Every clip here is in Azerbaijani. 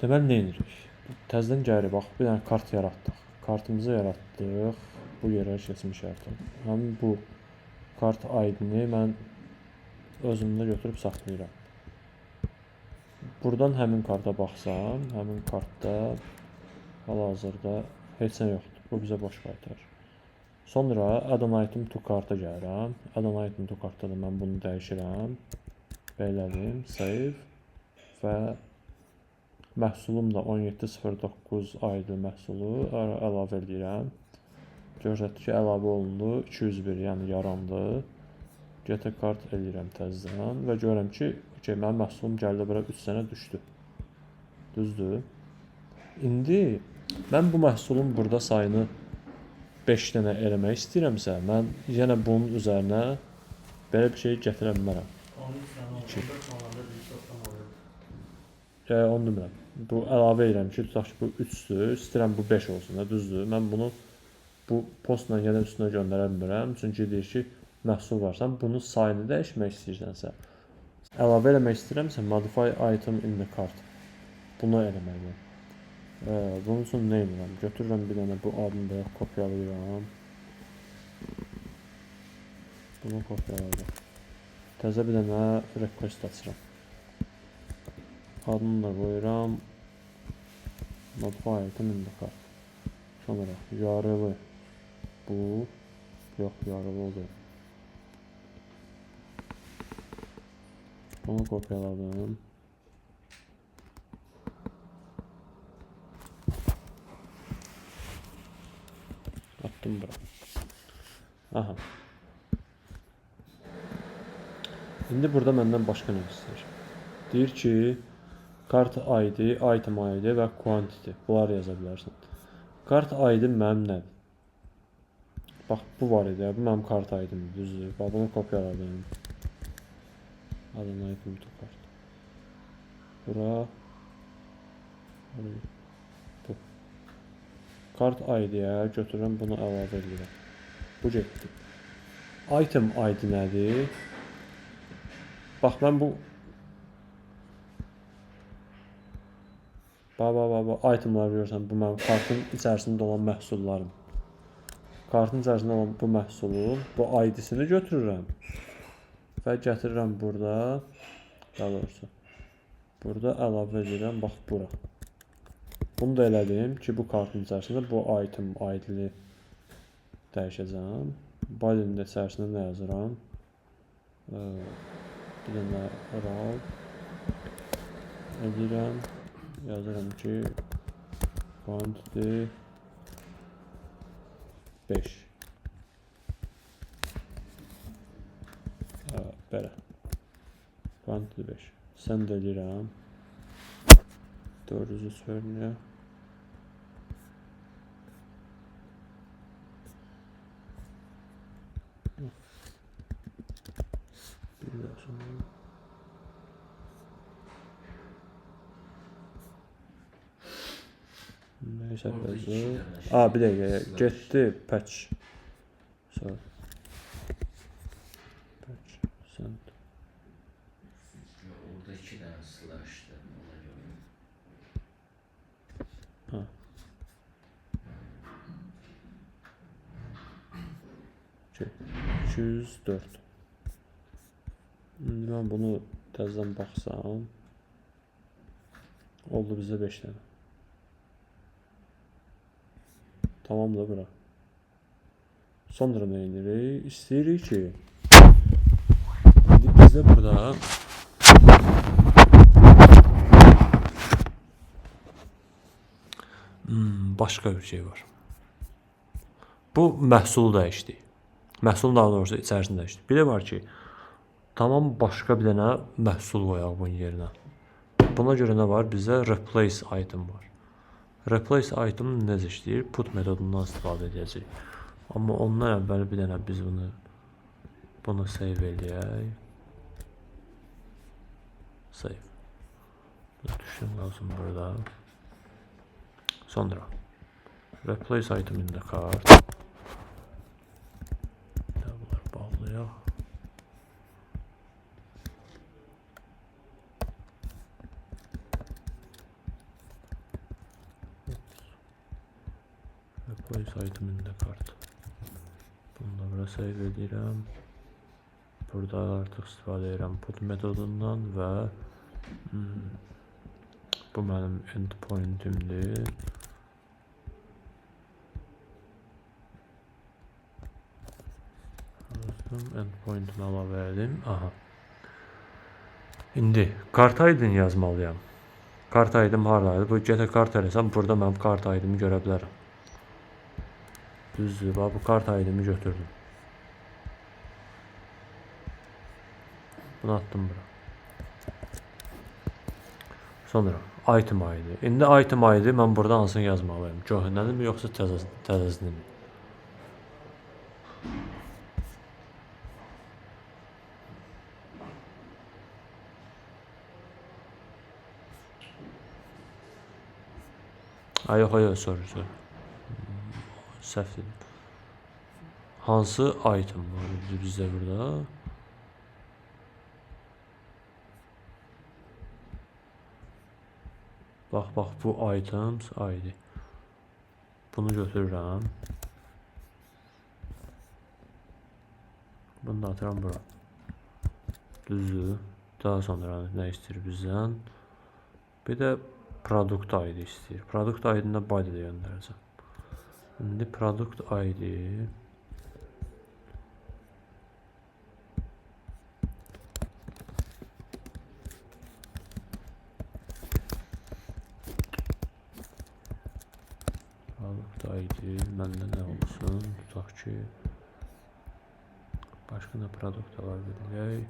Deməli nə edirik? Təzədən gəlirik, bax bir dənə kart yaratdıq. Kartımızı yaratdıq. Bu yerə keçmiş artıq. Həmin bu kart ID-ni mən özümdə götürüb saxlayıram. Buradan həmin karta baxsam, həmin kartda hal-hazırda heç nə yoxdur. Bu bizə boş qaytarır. Sonra add an item to karta gəlirəm. Add an item to kartda da mən bunu dəyişirəm. Belədim, save və məhsulum da 1709 ID məhsulu əlavə edirəm. Görsətdi ki, əlavə olundu, 201, yəni yarandı. GT kart edirəm təzədən və görürəm ki, mənim məhsulum gəldi bura 3 dənə düşdü. Düzdür? İndi mən bu məhsulun burada sayını 5 dənə eləmək istəyirəmsə, mən yenə bunun üzərinə belə bir şey gətirə bilmərəm. Onu demirəm. Bu əlavə edirəm ki, tutaq ki, bu 3-dür, istəyirəm bu 5 olsun da, düzdür. Mən bunu bu postla yenə üstünə göndərə bilmirəm. Çünki deyir ki, məhsul varsa, bunun sayını dəyişmək istəyirsənsə, əlavə eləmək istəyirəmsə, modify item in the cart. Bunu eləməliyəm. Bunun üçün nə edirəm? Götürürəm bir dənə bu adını da kopyalayıram. Bunu kopyalayıram. Təzə bir dənə request açıram. Adını da qoyuram. Modify item in the cart. Sonra URL-ı bu. Yox, URL oldu. Bunu kopyaladım. Attım bura. Aha. İndi burada məndən başqa nə istəyir? Deyir ki, kart ID, item ID və quantity. Bunları yaza bilərsən. Kart ID mənim nədir? Bax, bu var idi. Bu mənim kart ID-mir, düzdür. Bax, bunu kopyaladım. Adını item to kart. Bura. Bu. Kart ID-yə götürürəm, bunu əlavə edirəm. Bu getdi. Item ID nədir? Bax, mən bu itemları görürsən, bu mənim kartın içərisində olan məhsullarım. Kartın içərisində olan bu məhsulun, bu ID-sini götürürəm və gətirirəm burada, daha doğrusu, burada əlavə edirəm, bax, bura. Bunu da elədim ki, bu kartın içərisində bu item ID-ni dəyişəcəm. Body'nin də içərisində nə yazıram? Bir dənə raw edirəm. Yazıram ki, quantity 5. Belə. Quantity 5. Send edirəm. 403 verməyəm. Bir daha sonra. Neyse yazı. Bir dəqiqə, getdi patch. Sorry. Patch, send. Orada 2 dənə slash'dır. 204. İndi mən bunu təzədən baxsam, oldu bizə 5 dənə. Tamam da bura. Sonra nə edirik? İstəyirik ki, bizdə burada başqa bir şey var. Bu məhsulu dəyişdik. Məhsulun daha doğrusu içərisində dəyişdik. Bir də var ki, tamam başqa bir dənə məhsul qoyaq bunun yerinə. Buna görə nə var? Bizdə replace item var. Replace item necə işləyir? Put metodundan istifadə edəcəyik. Amma ondan əvvəl bir dənə biz bunu save eləyək. Save. Düşün lazım burada. Sonra replace item in the cart. Bunlar bağlayaq. Place item in the cart. Bunu da bura save edirəm. Burada artıq istifadə edirəm put metodundan və bu mənim endpointimdir. Endpointimi əlavə edim. Aha. İndi kart ID-ni yazmalıyam. Kart ID-im haradaydı? Bu get kart eləsəm burada mənim kart ID-mi görə bilərəm. Düzdür, bax bu kart ID-mi götürdüm. Bunu attım bura. Sonra item ID. İndi item ID mən burada hansını yazmalıyam? Köhnəni yoxsa təzəsini mi? Yox, sorry. Səhv dedim. Hansı item var bizdə burada? Bax, bu items ID. Bunu götürürəm. Bunu da atıram bura. Düzdür. Daha sonra nə istəyir bizdən? Bir də product ID istəyir. Product ID-nə byte də göndərəcəm. İndi product ID məndə nə olsun? Tutaq ki başqa da produkt əlavə edilək.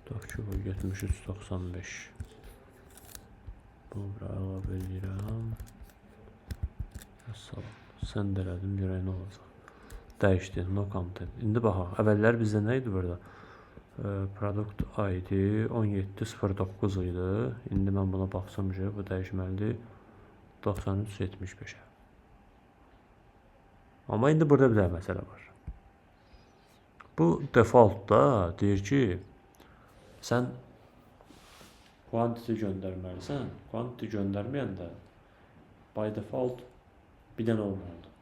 Tutaq ki bu 73.95. Bunu bura əlavə edirəm. Send elədim, görək nə olacaq. Dəyişdi, no content. İndi baxaq, əvvəllər bizdə nə idi burada? Product ID 1709 idi. İndi mən buna baxsam ki, bu dəyişməlidir 93.75-ə. Amma indi burada bir məsələ var. Bu defaultda deyir ki, sən quantity göndərməlisən. Quantity göndərməyəndə by default bir dənə olmalıdır.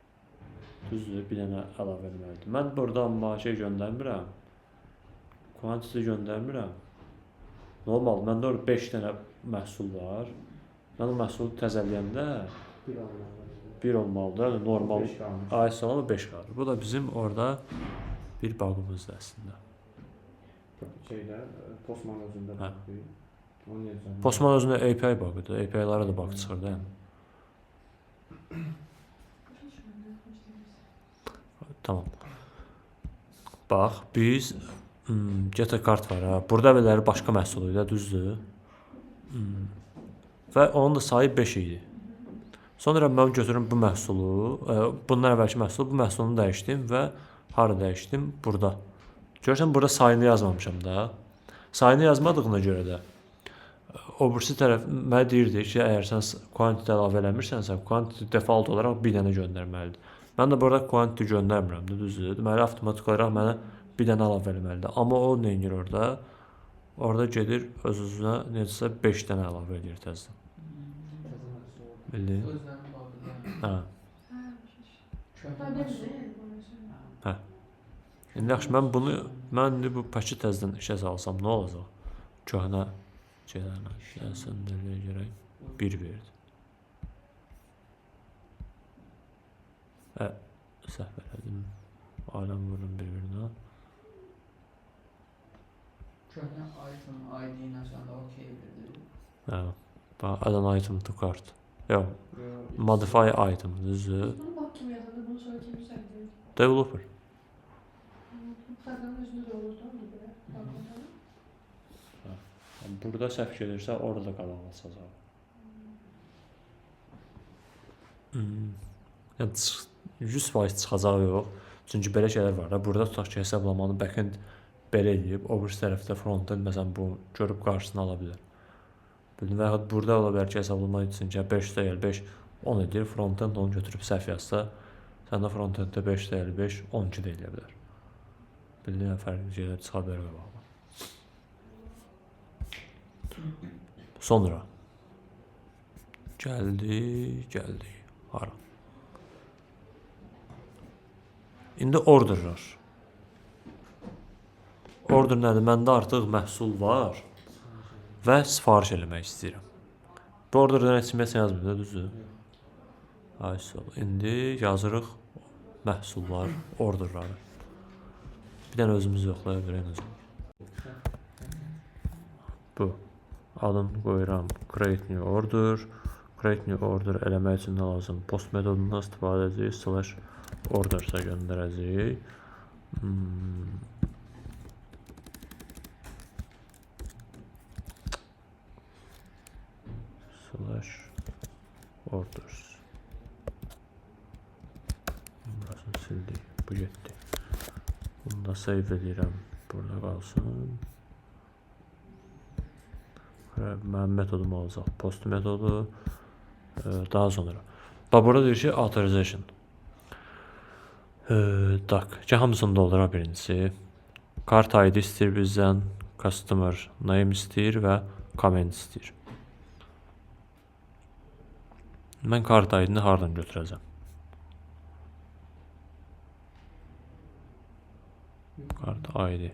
Düzdür, bir dənə əlavə etməlidir. Mən burada amma göndərmirəm. Quantity göndərmirəm. Normal, məndə orada 5 dənə məhsul var. Mən o məhsulu təzələyəndə 1 olmalıdır. Normal AS olan 5 qalır. Bu da bizim orada bir bağımızdır əslində. Postman özündə baxır. Postman özündə API bağıdır. API-lara da bağ çıxır da. Tamam. Bax, biz get kart var ha. Burada əvvəlləri başqa məhsul idi, düzdür? Və onun da sayı 5 idi. Sonra mən götürüm bu məhsulu, bundan əvvəlki məhsulu, bu məhsulunu dəyişdim və hara dəyişdim? Burada. Görürsən, burada sayını yazmamışam da. Sayını yazmadığına görə də o birisi tərəf mənə deyirdi ki, əgər sən quantity əlavə eləmirsənsə, quantity default olaraq bir dənə göndərməlidir. Mən də burada quantity göndərmirəm, düzdür? Deməli, avtomatik olaraq mənə bir dənə əlavə eləməlidir. Amma o nə edir orada? Orada gedir, öz-özünə necəsə 5 dənə əlavə edir təzədən. Bildin? Hə. İndi yaxşı, mən indi bu paki təzədən işə salsam nə olacaq? Köhnə şeylərlə səndəliyə gərək 1 verdi. Səhv elədim. Aləm vurum bir-birinə. Köhnə item ID ilə sən də okey verdi. Bax, add an item to cart. Yox, modify item, düzdür? Bunu bak kim yazdı, bunu sonra kim yükseldi? Developer. Proqramın özündə də olur, tamam mı belə? Burada səhv gelirsə, orada da qalan açacaq. 100% çıxacaq yox. Çünki belə şeylər var da. Burada tutaq ki, hesablamanı backend belə edib, o birisi tərəfdə frontend məsələn bu görüb qarşısına ala bilər. Bildin, və yaxud burada ola bilər ki, hesablama etsin ki, 5/5 10 edir, frontend onu götürüb səhv yazsa, sən də frontenddə 5/5 12 də edə bilər. Bildin, fərqli şeylər çıxa bilər və bağlı. Gəldi. Hara? İndi orderlar. Order nədir? Məndə artıq məhsul var və sifariş eləmək istəyirəm. Bu orderdən heç kimə yazmır, düzdür? Ay sağ ol. İndi yazırıq məhsullar, orderları. Bir dənə özümüz yoxlaya bilək. Bu. Adını qoyuram. Create new order. Create new order eləmək üçün nə lazım? Post metodundan istifadə edəcəyik. /ordersa göndərəcəyik. /orders. Burasını sildik. Bu getdi. Bunu da save edirəm. Burada qalsın. Mənim metodum olacaq. Post metodu. Daha sonra. Bax burada deyir ki, authorization. Tak, hamısını doldura birincisi. Kart ID istəyir bizdən, customer name istəyir və comment istəyir. Mən kart ID-ni hardan götürəcəm? Kart ID.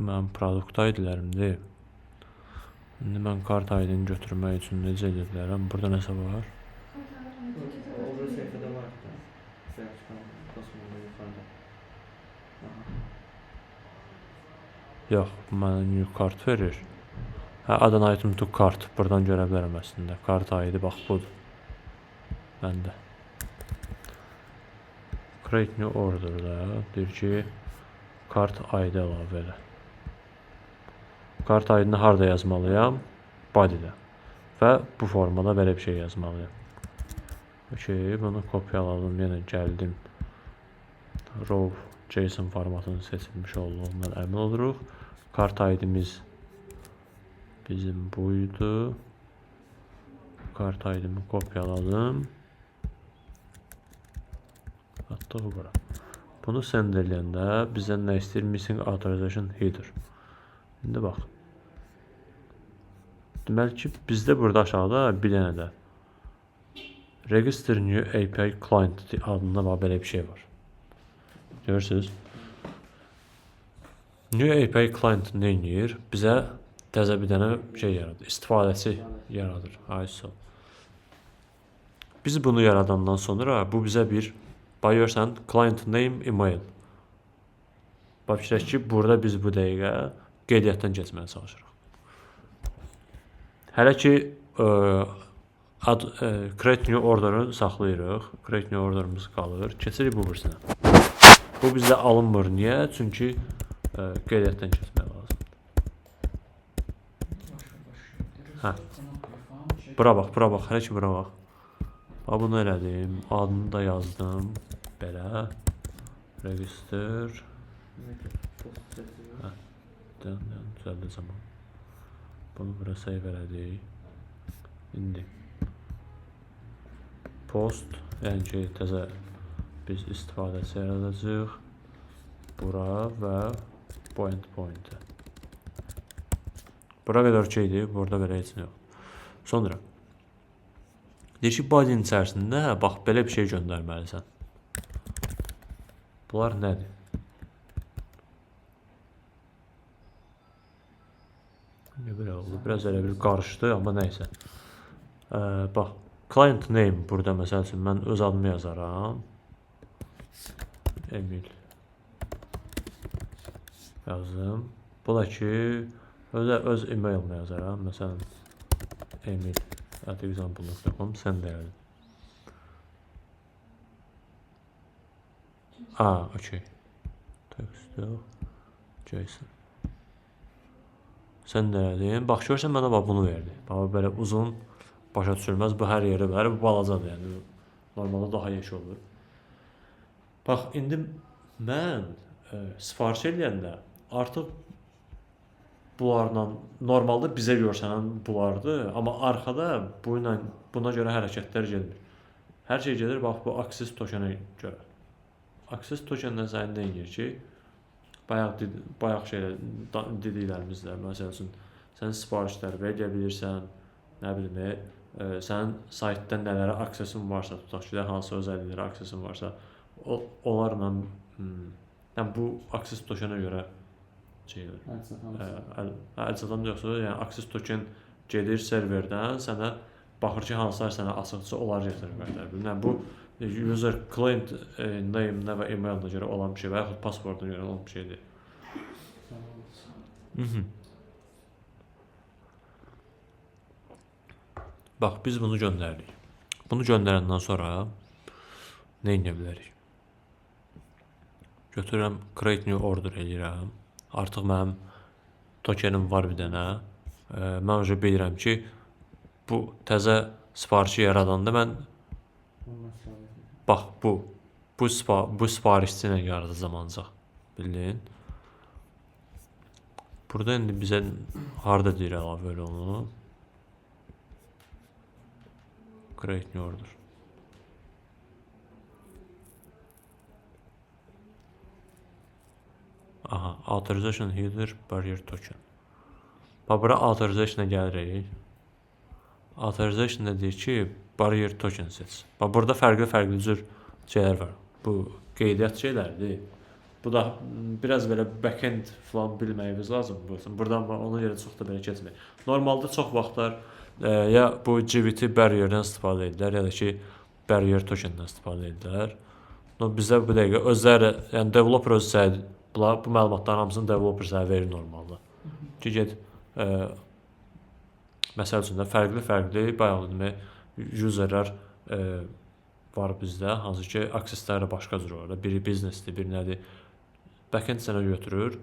Mənim produkt ID-lərimdir. İndi mən kart ID-ni götürmək üçün necə edə bilərəm? Burada nəsə var? Orada sayfada var da. Basmada yuxarıda. Yox, mənə new kart verir. Add an item to cart. Buradan görə bilərəm əslində. Kart ID bax budur. Məndə. Create new order da deyir ki, kart ID əlavə elə. Kart ID-ni harda yazmalıyam? Body'də. Və bu formada belə bir şey yazmalıyam. Okey, bunu kopyaladım, yenə gəldim. Raw JSON formatını seçilmiş olduğundan əmin oluruq. Kart ID-miz bizim buydu. Kart ID-mi kopyaladım. Hatta bura. Bunu send eləyəndə bizdən nə istəyir? Missing authorization header. İndi bax. Deməli ki, bizdə burada aşağıda bir dənə də Register New API Client adında belə bir şey var. Görürsünüz? New API Client nə edir? Bizə təzə bir dənə şey yaradır. İstifadəçi yaradır. ISO. Biz bunu yaradandan sonra bu bizə bir görsən client name email. Bax fikirləş ki, burada biz bu dəqiqə qeydiyyatdan keçməyə çalışırıq. Hələ ki create new order-ı saxlayırıq. Create new order-ımız qalır. Keçirik bu birisinə. Bu bizdə alınmır. Niyə? Çünki qeydiyyatdan keçmək lazımdır. Hə. Bura bax. Hələ ki bura bax. Bunu elədim. Adını da yazdım. Belə. Register. Düzəldəcəm. Bunu bura save elədik. İndi post, yəni ki, təzə biz istifadəçi yaradacağıq. Bura və point. Bura qədər okeydir, burada belə heç nə yox. Sonra deyir ki, body'nin içərisində bax belə bir şey göndərməlisən. Bunlar nədir? Biraz elə bir qarışdı, amma nəysə. Bax, client name burada məsəl üçün mən öz adımı yazaram. Emil yazdım. Bu da ki, öz e-mailimi yazaram. Məsələn, emil@example.com sən də yazın. Okey. Text yox. JSON. Sən də yazın. Bax, görsən mənə bunu verdi. Bax, belə uzun, başa düşülməz. Bu hər yerə bilər. Bu balacadır, yəni. Normalda daha yeş olur. Bax, indi mən sifariş edəndə artıq bunlarla normalda bizə görsənən bunlardır, amma arxada buna görə hərəkətlər gedir. Hər şey gedir bax bu access tokenə görə. Access tokenlə sən nə edir ki, bayaq şeylər dediklərimizlə, məsəl üçün sən sifarişlər verə bilirsən, nə bilim, sənin saytda nələrə aksesin varsa, tutaq ki, hansı özəlliklərə aksesin varsa, onlarla yəni bu access tokenə görə şeydir. Əlçatan yoxsa, yəni access token gedir serverdən sənə baxır ki, hansılar sənə açıqsa onları gətirib verir. Yəni bu user client name-nə və email-nə görə olan bir şey və yaxud pasportuna görə olan bir şeydir. Bax, biz bunu göndərdik. Bunu göndərəndən sonra nə edə bilərik? Götürürəm, create new order edirəm. Artıq mənim tokenim var bir dənə. Mən önce bilirəm ki, bu təzə sifarişi yaradanda mən bax bu sifarişçi ilə yaradacam ancaq. Bildin? Burada indi bizə harda deyir əlavə elə onu? Create new order. Aha, authorization header barrier token. Bax, bura authorization'a gəlirik. Authorization da deyir ki, barrier token seç. Bax, burada fərqli cür şeylər var. Bu qeydiyyat şeylərdir. Bu da biraz belə backend falan bilməyimiz lazımdır. Buradan ona görə çox da belə keçmir. Normalda çox vaxtlar ya bu GVT barrierdən istifadə edirlər, ya da ki, barrier token'dan istifadə edirlər. Bizdə bu dəqiqə özləri, yəni developer özü səhədir. Bu məlumatların hamısını developer səhə verir normalda. Ki, get, məsəl üçün də fərqli, bayaq demək, userlər var bizdə, hansı ki, aksesləri başqa cür olur. Biri biznesdir, biri nədir. Backend sənə götürür,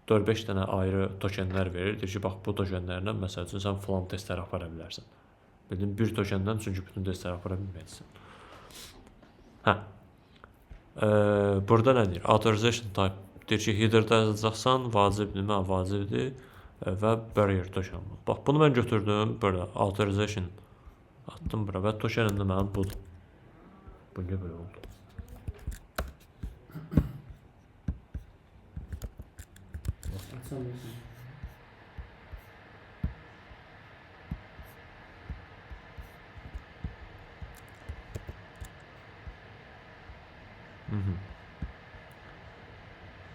4-5 dənə ayrı tokenlər verir. Deyir ki, bax, bu tokenlərlə, məsəl üçün, sən falan testləri apara bilərsən. Bildin, bir tokendən çünki bütün testləri apara bilməksin. Burada nə deyir? Authorization type deyir ki, header'da yazacaqsan, vacibdir, mən vacibdir və barrier token. Bax, bunu mən götürdüm, burada authorization atdım bura və tokenim də mənim budur. Bu niyə belə oldu?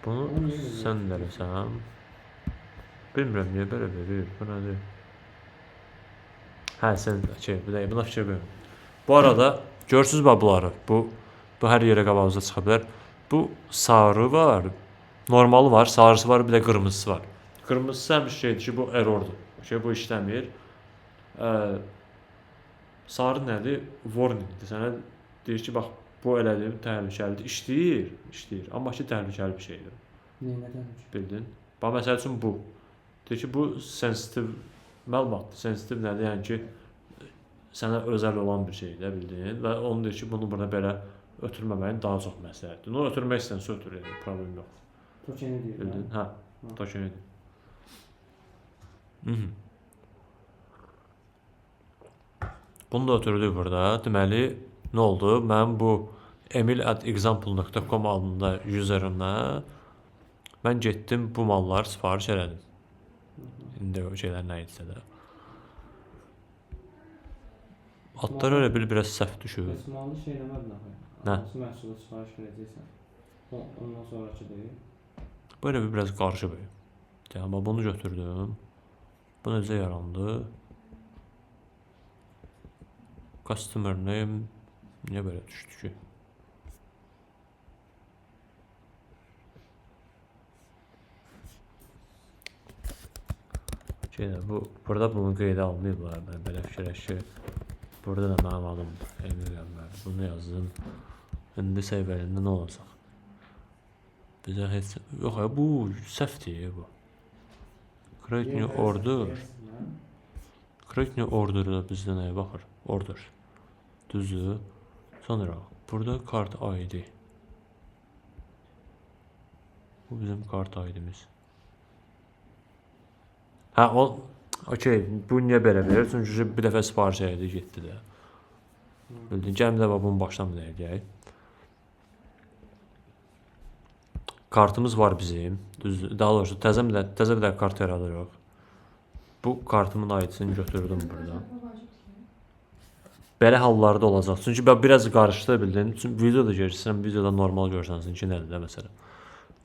Bunu sən eləsən. Bilmirəm niyə belə verir. Bu nədir? Hə, sən bir dəqiqə buna fikir verin. Bu arada görürsünüz bunları. Bu hər yerə qabağınıza çıxa bilər. Bu sarı var, normalı var, sarısı var, bir də qırmızısı var. Qırmızısı həmiş şeydir ki, bu errordur. Bu işləmir. Sarı nədir? Warningdir. Sənə deyir ki, bax, bu elədiyim təhlükəlidir. İşləyir. Amma ki, təhlükəli bir şeydir. Nədən? Bildin? Bax, məsəl üçün bu. Deyir ki, bu sensitiv məlumatdır. Sensitiv nədir? Yəni ki, sənə özəl olan bir şeydir, bildin? Və onu deyir ki, bunu burada belə ötürməməyin daha çox məsləhətdir. Onu ötürmək istənsə ötür, problem yox. Tokeni deyir. Bildin? Hə, tokeni deyir. Bunu da ötürdük burada. Deməli, nə oldu? Mən bu emil@example.com adında userimə mən getdim bu malları sifariş elədim. İndi o şeylər nə idisə də. Adlar öyle biraz səhv düşür. Resmalı şey eləmədin axı. Nə? Hansı məhsulu sifariş verəcəksən? Ondan sonraki deyil. Böyle biraz qarışıq. Amma bunu götürdüm. Bu necə yarandı? Customer name niyə belə düşdü ki? Burada bunu qeydə almayıblar. Mən belə fikirləşir ki, burada da mənim adım Emil. Bunu yazdım. İndi serverində nə olacaq? Bizə heç... Yox, bu səhvdir bu. Create new order. Create new order da bizdə nəyə baxır? Order. Düzdür. Sonra burada kart ID. Bu bizim kart ID'miz. Hə, okey, bu niyə belə verir? Çünki bir dəfə sifariş elədi, getdi də. Bildin, gəlin də bunu başdan bir eləyək. Kartımız var bizim. Düzdür. Daha doğrusu təzə bir də kart yaradırıq. Bu kartımın ID-sini götürdüm buradan. Belə hallarda olacaq. Çünki mən biraz qarışdı bildin. Çünki videoda görürsən, videoda normal görsənsin ki, nədir də məsələn.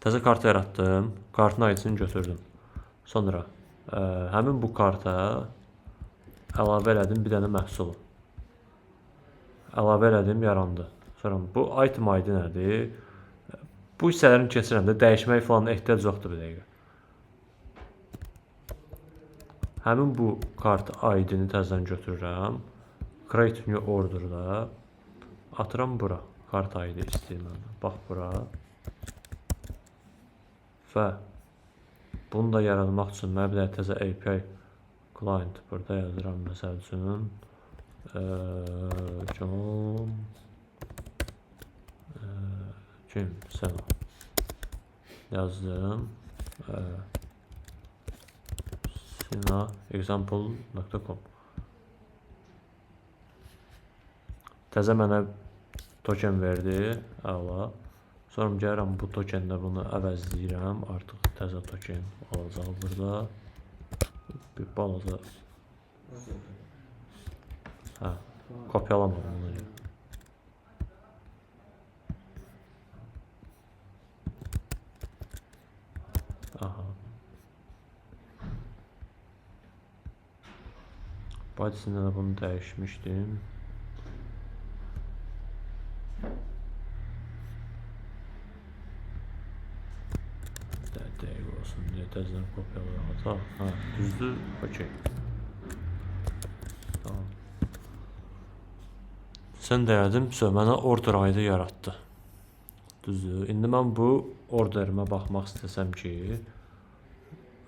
Təzə kart yaratdım. Kartın ID-sini götürdüm. Sonra həmin bu karta əlavə elədim bir dənə məhsulu. Əlavə elədim, yarandı. Sonra bu item ID nədir? Bu hissələrini keçirəm də dəyişmək falan ehtiyac yoxdur bir dəqiqə. Həmin bu kart ID-ni təzədən götürürəm. Create new order-da atıram bura. Kart ID istəyirəm məndən. Bax bura. Və bunu da yaratmaq üçün mən bir təzə API client burada yazıram məsəl üçün. John kim sən yazdım. Sina example.com Təzə mənə token verdi. Əla. Sonra gəlirəm bu tokenlə bunu əvəzləyirəm. Artıq təzə token olacaq burada. Bir balaca. Hə, kopyalamadım onu. Aha. Badisində də bunu dəyişmişdim. Dəqiq olsun deyə təzədən kopyalayaq. Hə, düzdür? Okey. Tamam. Sən deyədim, mənə order ID yaratdı. Düzdür. İndi mən bu orderimə baxmaq istəsəm ki,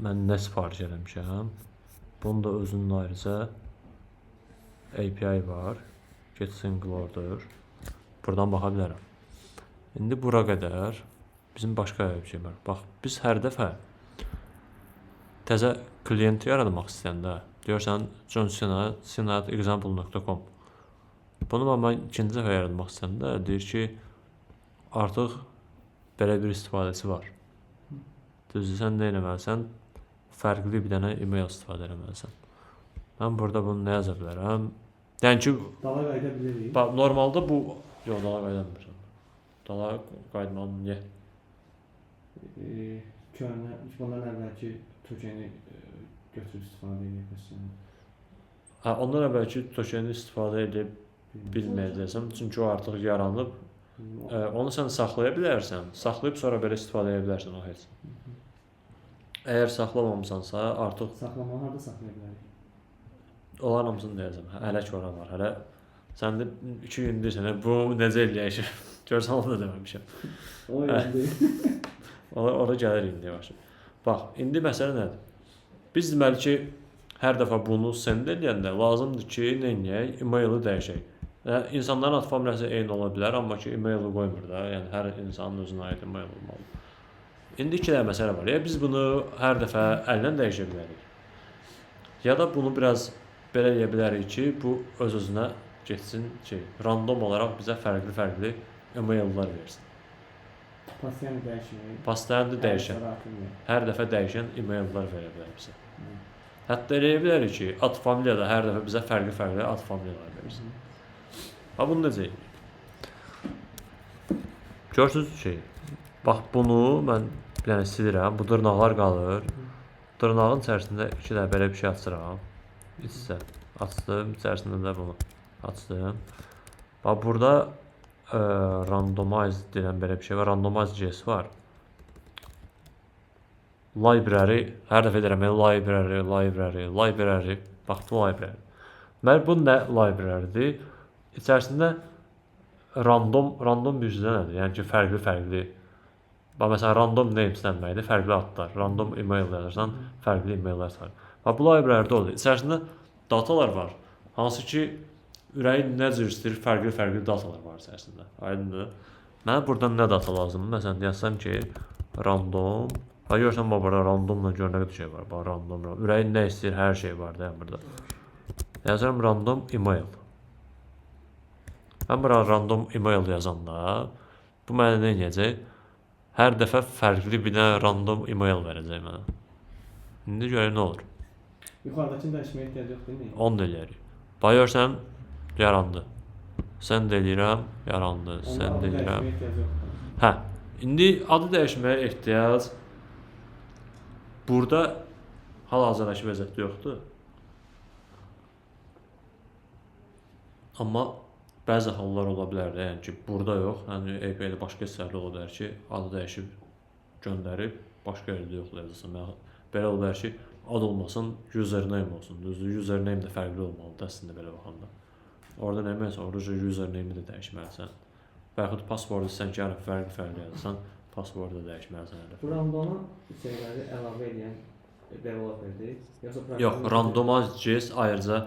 mən nə sifariş eləmişəm. Bunun da özünün ayrıca API var. Get single order. Buradan baxa bilərəm. İndi bura qədər bizim başqa bir şey var. Bax, biz hər dəfə təzə klient yaratmaq istəyəndə deyirsən John Sina example.com. Bunu mən ikinci dəfə yaratmaq istəyəndə deyir ki, artıq belə bir istifadəsi var. Düzdür, sən nə eləməlisən? Fərqli bir dənə email istifadə eləməlisən. Mən burada bunu nə yaza bilərəm? Yəni ki, Dala qayıda bilirik. Normalda bu... Yox, dala qayıdamırsan. Dala qayıdmanın niyə? Köhnə, bundan əvvəlki tokeni götürüb istifadə edirsən. Hə, ondan əvvəlki tokeni istifadə edib bilməyəcəksən. Çünki o artıq yaranıb. Onu sən saxlaya bilərsən. Saxlayıb sonra belə istifadə edə bilərsən o heç. Əgər saxlamamısansa, artıq... Saxlamağı harada saxlaya bilərik? Onların hamısını deyəcəm. Hələ ki ora var. Hələ sən də 2 gündür sənə bu necə eləyəcək? Görsən onu da deməmişəm. O indi. Ora gəlir indi yavaş. Bax, indi məsələ nədir? Biz deməli ki, hər dəfə bunu send edəndə lazımdır ki, nə edək? E-maili dəyişək. Yəni insanların ad familiyası eyni ola bilər, amma ki, e-maili qoymur da. Yəni hər insanın özünə aid e-mail olmalı. İndi iki dənə məsələ var. Ya biz bunu hər dəfə əllə dəyişə bilərik. Ya da bunu biraz belə eləyə bilərik ki, bu öz-özünə getsin ki, random olaraq bizə fərqli e-maillər versin. Pasiyanı dəyişmək. Pasiyanı dəyişən. Hər dəfə dəyişən e-maillər verə bilər bizə. Hətta eləyə bilərik ki, ad familiyada hər dəfə bizə fərqli ad familiyalar versin. Ha, bunu necə edək? Görsünüz ki, bax bunu mən bir dənə silirəm, bu dırnaqlar qalır. Dırnağın içərisində iki də belə bir şey açıram. İçsə açdım, içərisində də bunu açdım. Bax, burada randomize deyilən belə bir şey var, randomize JS var. Library, hər dəfə deyirəm, library, bax bu library. Mənim bu nə librarydir? İçərisində random bir cüzə nədir? Yəni ki, fərqli. Bax, məsələn, random names deməkdir, fərqli adlar. Random email yazırsan, fərqli emaillər çıxar. Bax, bu librarydə olur. İçərisində datalar var. Hansı ki, ürəyin nə cür istəyir, fərqli datalar var içərisində. Aydındır. Mənə buradan nə data lazımdır? Məsələn, yazsam ki, random, Ha görsən burada randomla gör nə qədər şey var. Bax random. Ürəyin nə istəyir, hər şey var da burada. Yazıram random email. Mən bura random email yazanda bu mənə nə edəcək? Hər dəfə fərqli bir dənə random email verəcək mənə. İndi görək nə olur. Yuxarıdakını dəyişməyə ehtiyac yoxdur, deyil mi? Onu da eləyərik. Bax görsən yarandı. Sən də eləyirəm, yarandı. Sən də eləyirəm. Dəyişməyə ehtiyac yoxdur. Hə. İndi adı dəyişməyə ehtiyac burada hal-hazırdakı vəziyyətdə yoxdur. Amma bəzi hallar ola bilər də, yəni ki, burada yox. Yəni API-də başqa hissələrdə ola bilər ki, adı dəyişib göndərib başqa yerdə yoxlayacaqsan. Belə ola bilər ki, ad olmasın, username olsun. Düzdür, username də fərqli olmalıdır əslində belə baxanda. Orada nə etməlisən? Orada username-i də dəyişməlisən. Və yaxud passwordu sən ki, fərqli yazırsan, passwordu da dəyişməlisən. Bu randoma şeyləri əlavə edən developerdir. Yox, randomize.js ayrıca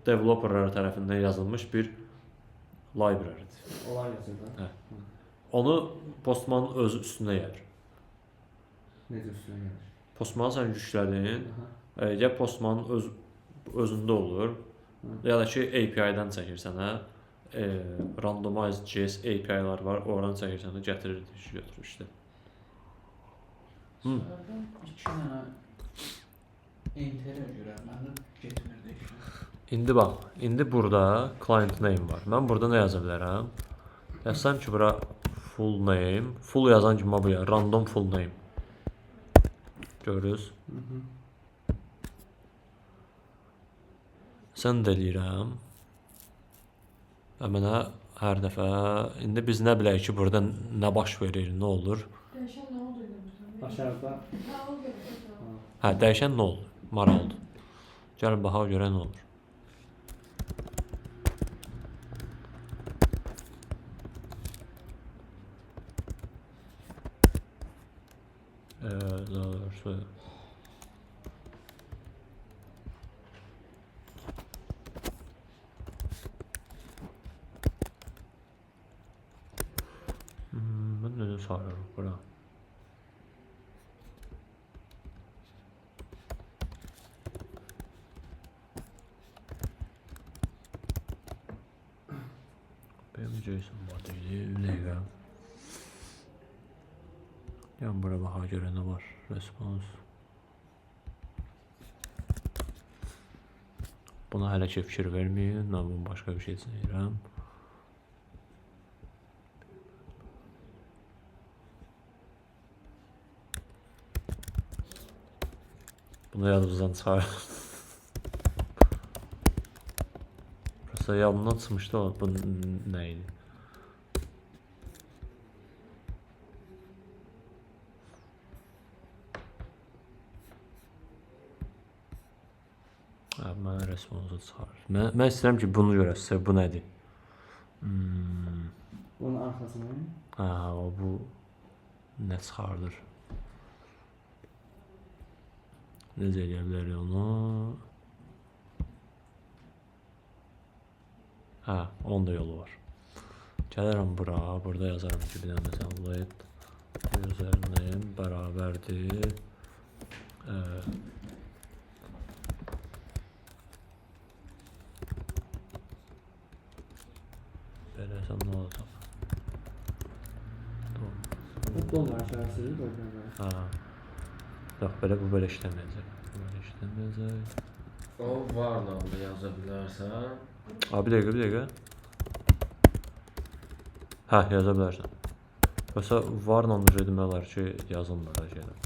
developerlar tərəfindən yazılmış bir librarydir. Olay yazır da. Hə. Onu Postman özü üstünə yayır. Necə üstünə gəlir? Postmanı sən yüklədin, Aha. ya Postmanın özündə olur, ya da ki API-dən çəkirsən, hə? Randomize.js API-lar var, oradan çəkirsən də gətirir, götürür işte. Sıradan 2 dənə interior görə məndə getmirdi işə. İndi bax, indi burada client name var. Mən burada nə yaza bilərəm? Yazsam ki, bura full name, full yazan kimi bu ya, random full name. Görürüz? Sən də eləyirəm. Və mənə hər dəfə, indi biz nə bilək ki, burada nə baş verir, nə olur? Dəyişən nə oldu demişəm. Aşağıda Ha, o qədər. Hə, dəyişən nə oldu? Maraldır. Gəlin baxaq görə nə olur. Daha doğrusu ben ne sarıyorum bura. Benim Jason modeli ne ya? Yan bura baxa görə nə var? Response. Buna hələ ki fikir verməyin. Mən bunu başqa bir şey deyirəm. Bunu yadımızdan çıxarın. Burası yadımdan çıxmışdı o. Bu nə idi? Mən responsu çıxarır. Mən istəyirəm ki, bunu görəsiniz. Bu nədir? bunun arxasına Bu nə çıxardır? Necə eləyə bilərik onu? Onun da yolu var. Gələrəm bura, burada yazarım ki, bir dənə məsələn let username bərabərdir. Beləcəm nə olacaq? dollar aşağısı qoyacaqlar. Yox, belə bu belə işləməyəcək. Belə işləməyəcək. O varla da yaza bilərsən. Bir dəqiqə. Hə, yaza bilərsən. Yoxsa varla demək olar ki, yazılmır da şeylər.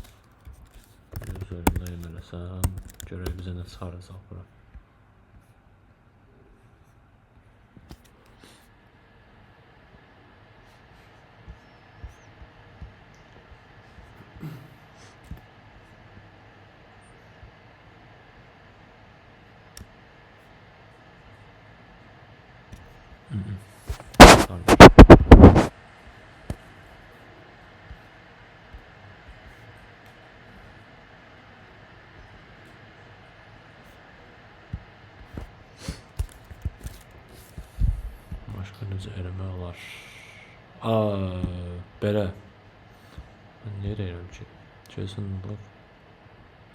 Üzərində eləsəm, görək bizə nə çıxaracaq bura. Başqa necə eləmək olar? Belə. Mən nə deyirəm ki? JSON number.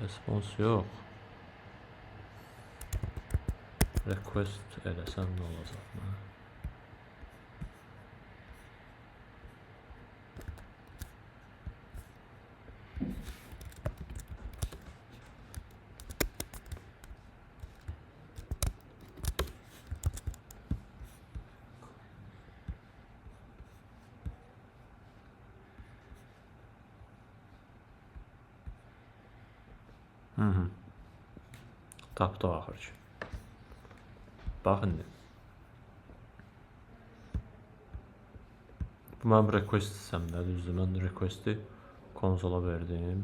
Response yox. Request eləsəm nə olacaq? Tapdı axır ki. Bax indi. Bu mənim request hissəmdə, düzdür. Mən requesti konsola verdim.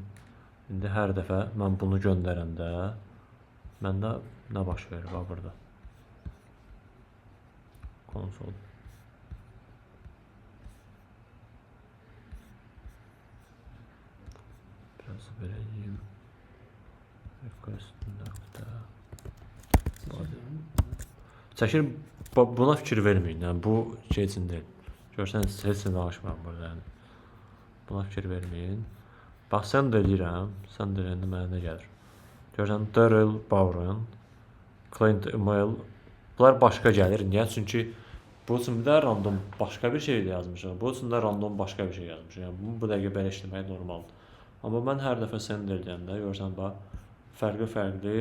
İndi hər dəfə mən bunu göndərəndə məndə nə baş verir bax burada. Konsol. Biraz vereyim. Request nöqtə. Çəkir, buna fikir verməyin. Yəni, bu şey üçün deyil. Görsəniz, heç nə danışmıram burada. Yəni. Buna fikir verməyin. Bax, sən də eləyirəm. Sən də eləyəndə mənə nə gəlir? Görsən, Daryl Bowron, Client Email. Bunlar başqa gəlir. Niyə? Çünki bu üçün bir də random başqa bir şey yazmışam. Bu üçün də random başqa bir şey yazmışam. Yəni, bu dəqiqə belə işləmək normaldır. Amma mən hər dəfə send eləyəndə, görsən, bax, fərqli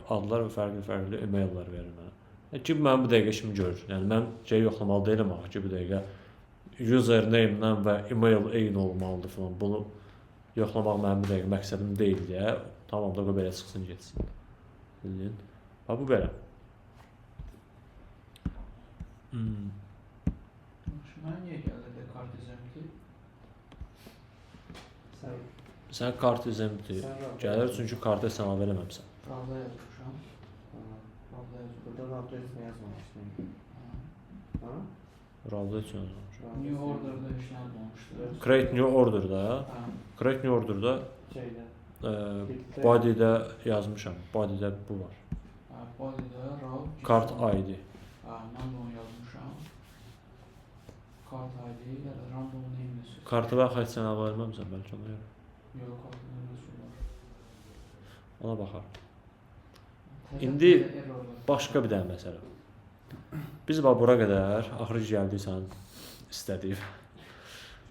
adlar və fərqli emaillər verir mənə. Ki, mən bu dəqiqə işimi görür. Yəni, mən şey yoxlamalı deyiləm ki, bu dəqiqə username-dən və email eyni olmalıdır falan. Bunu yoxlamaq mənim bu dəqiqə məqsədim deyil deyə. Tamam da belə çıxsın, getsin. Bildin? Bax, bu belə. Mənə niyə gəldi kart izəmti? Sən kart izəmti gəlir, çünki kartı sən əlavə eləməmsən. Pravda yazmışam. Burada rabda etmə yazmamışsın. Rabda üçün yazmamışam. New Order'da işlər olmuşdu. Create New Order'da, Create New Order'da body'də yazmışam. Body'də bu var. Body'də raw. Kart ID. Mən onu yazmışam. Kart ID ya da random name. Kartı və xətt sən əlavə eləməmsən, bəlkə ona görə. Yox, kartın nəsə var. Ona baxar. İndi başqa bir dənə məsələ. Biz bax bura qədər, axırı gəldiysən istədiyim.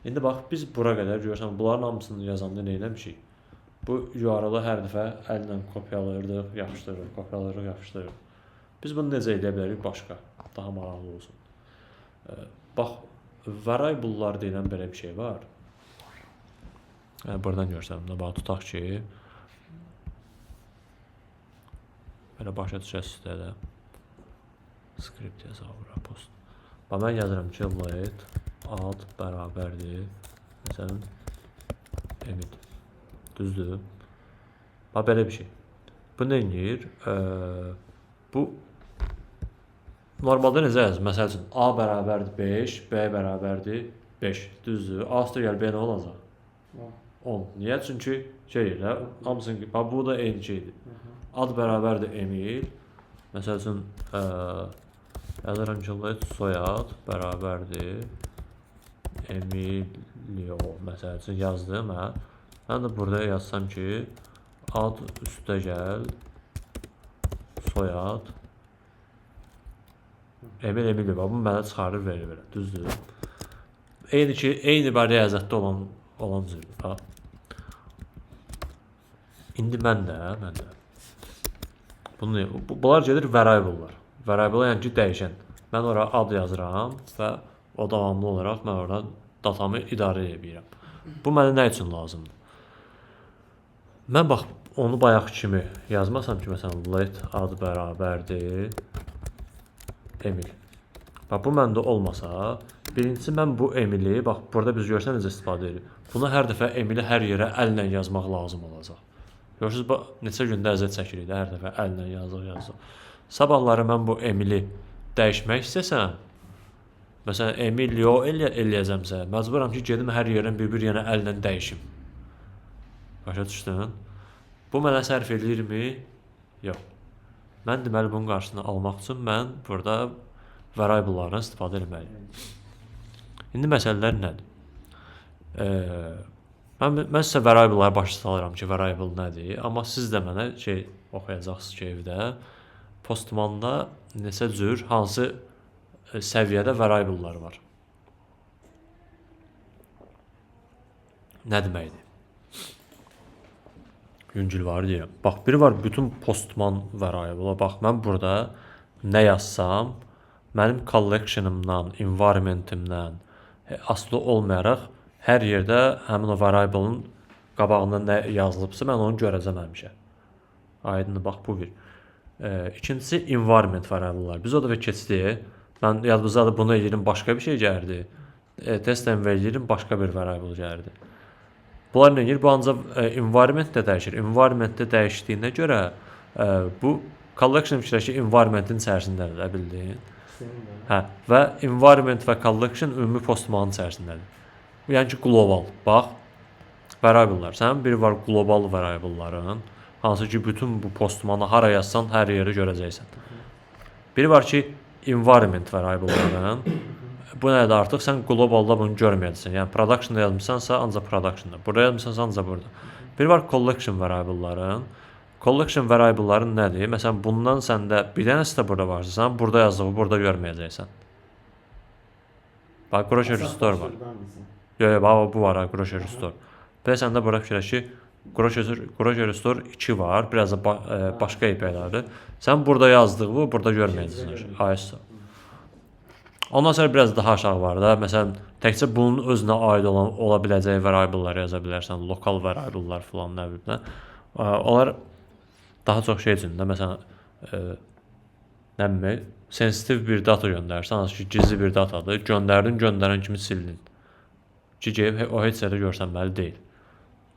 İndi bax, biz bura qədər görürsən, bunların hamısını yazanda nə eləmişik? Bu URL-ı hər dəfə əllə kopyalayırdıq, yapışdırırıq, kopyalayırıq, yapışdırırıq. Biz bunu necə edə bilərik başqa, daha maraqlı olsun. Bax, variable'lar deyilən belə bir şey var. Buradan görsəm də, bax, tutaq ki, belə başa düşəsiz də script yazaq bura, post. Bax, mən yazıram ki, let ad bərabərdir, məsələn, emid. Düzdür. Bax, belə bir şey. Bu nə edir? Bu normalda necə yazır? Məsəl üçün, A bərabərdir 5, B bərabərdir 5. Düzdür. A üstə gəl, B nə olacaq? 10. Niyə? Çünki şey deyir, hamısını, bax, bu da eyni şeydir. Ad bərabərdir Emil. Məsəl üçün, yazıram ki, soyad bərabərdir Emilio. Məsəl üçün, yazdım, hə? Mən də burada yazsam ki, ad üstə gəl, soyad, Emilio, bu mənə çıxarır, verir, düzdür. Eyni ki, eyni riyaziyyatda olan cürdür. İndi mən də. Bunlar gedir variable'lar. Variable yəni ki, dəyişən. Mən oraya ad yazıram və o davamlı olaraq mən orada datamı idarə edə bilirəm. Bu mənə nə üçün lazımdır? Mən bax, onu bayaq kimi yazmasam ki, məsələn, let ad bərabərdir Emil. Bax, bu məndə olmasa, birincisi mən bu Emili, bax, burada biz görsən necə istifadə edirik. Bunu hər dəfə Emili hər yerə əllə yazmaq lazım olacaq. Görürsünüz, bax, neçə gündə əziyyət çəkirik də, hər dəfə əllə yazıq. Sabahları mən bu Emili dəyişmək istəsəm, məsələn, Emilio eləyəcəmsə, məcburam ki, gedim hər yerdən bir yenə əllə dəyişim. Başa düşdün? Bu mənə sərf edirmi? Yox. Mən deməli bunun qarşısını almaq üçün mən burada variable'lardan istifadə etməliyim. İndi məsələlər nədir? Mən sizə variable'ları başa salıram ki, variable nədir, amma siz də mənə oxuyacaqsınız ki, evdə Postmanda neçə cür, hansı səviyyədə variable'lar var. Nə deməkdir? Yüngül var deyirəm. Bax, biri var bütün Postman variable. Bax, mən burada nə yazsam, mənim collection'ımdan, environment'imdən asılı olmayaraq hər yerdə həmin o variable'ın qabağında nə yazılıbsa, mən onu görəcəm həmişə. Aydındır, bax, bu bir. İkincisi, environment variable'lar. Biz o da keçdik. Mən yadımıza da bunu edirəm, başqa bir şey gəlirdi. Test edirəm, başqa bir variable gəlirdi. Bunlar nə edir? Bu ancaq environment də dəyişir. Environment də dəyişdiyinə görə bu collection fikirləşir environmentin içərisindədir, də bildin. Hə, və environment və collection ümumi Postmanın içərisindədir. Yəni ki, global. Bax, variable'lar. Sənin biri var global variable'ların, hansı ki, bütün bu Postmanı hara yazsan, hər yeri görəcəksən. Biri var ki, environment variable'ların. Bu nədir artıq? Sən globalda bunu görməyəcəksən. Yəni, production'da yazmışsansa, ancaq production'da. Burada yazmışsansa, ancaq burada. Biri var collection variable'ların. Collection variable'ların nədir? Məsələn, bundan səndə bir dənəsi də burada varsa, sən burada yazdığı burada görməyəcəksən. Bax, grocery store var. Yox, bu var, grocery store. Bir də səndə burada fikirləş ki, grocery store 2 var, biraz da başqa IP-lərdir. Sən burada yazdığını burada görməyəcəksən. AES. Ondan sonra biraz daha aşağı var da, məsələn, təkcə bunun özünə aid ola biləcəyi variable'lar yaza bilərsən, lokal variable'lar falan, nə bilim. Onlar daha çox şey üçün də, məsələn, nə bilim, sensitiv bir data göndərsən, hansı ki, gizli bir datadır, göndərən kimi sildin. Ki, o heç yerdə görsənməli deyil.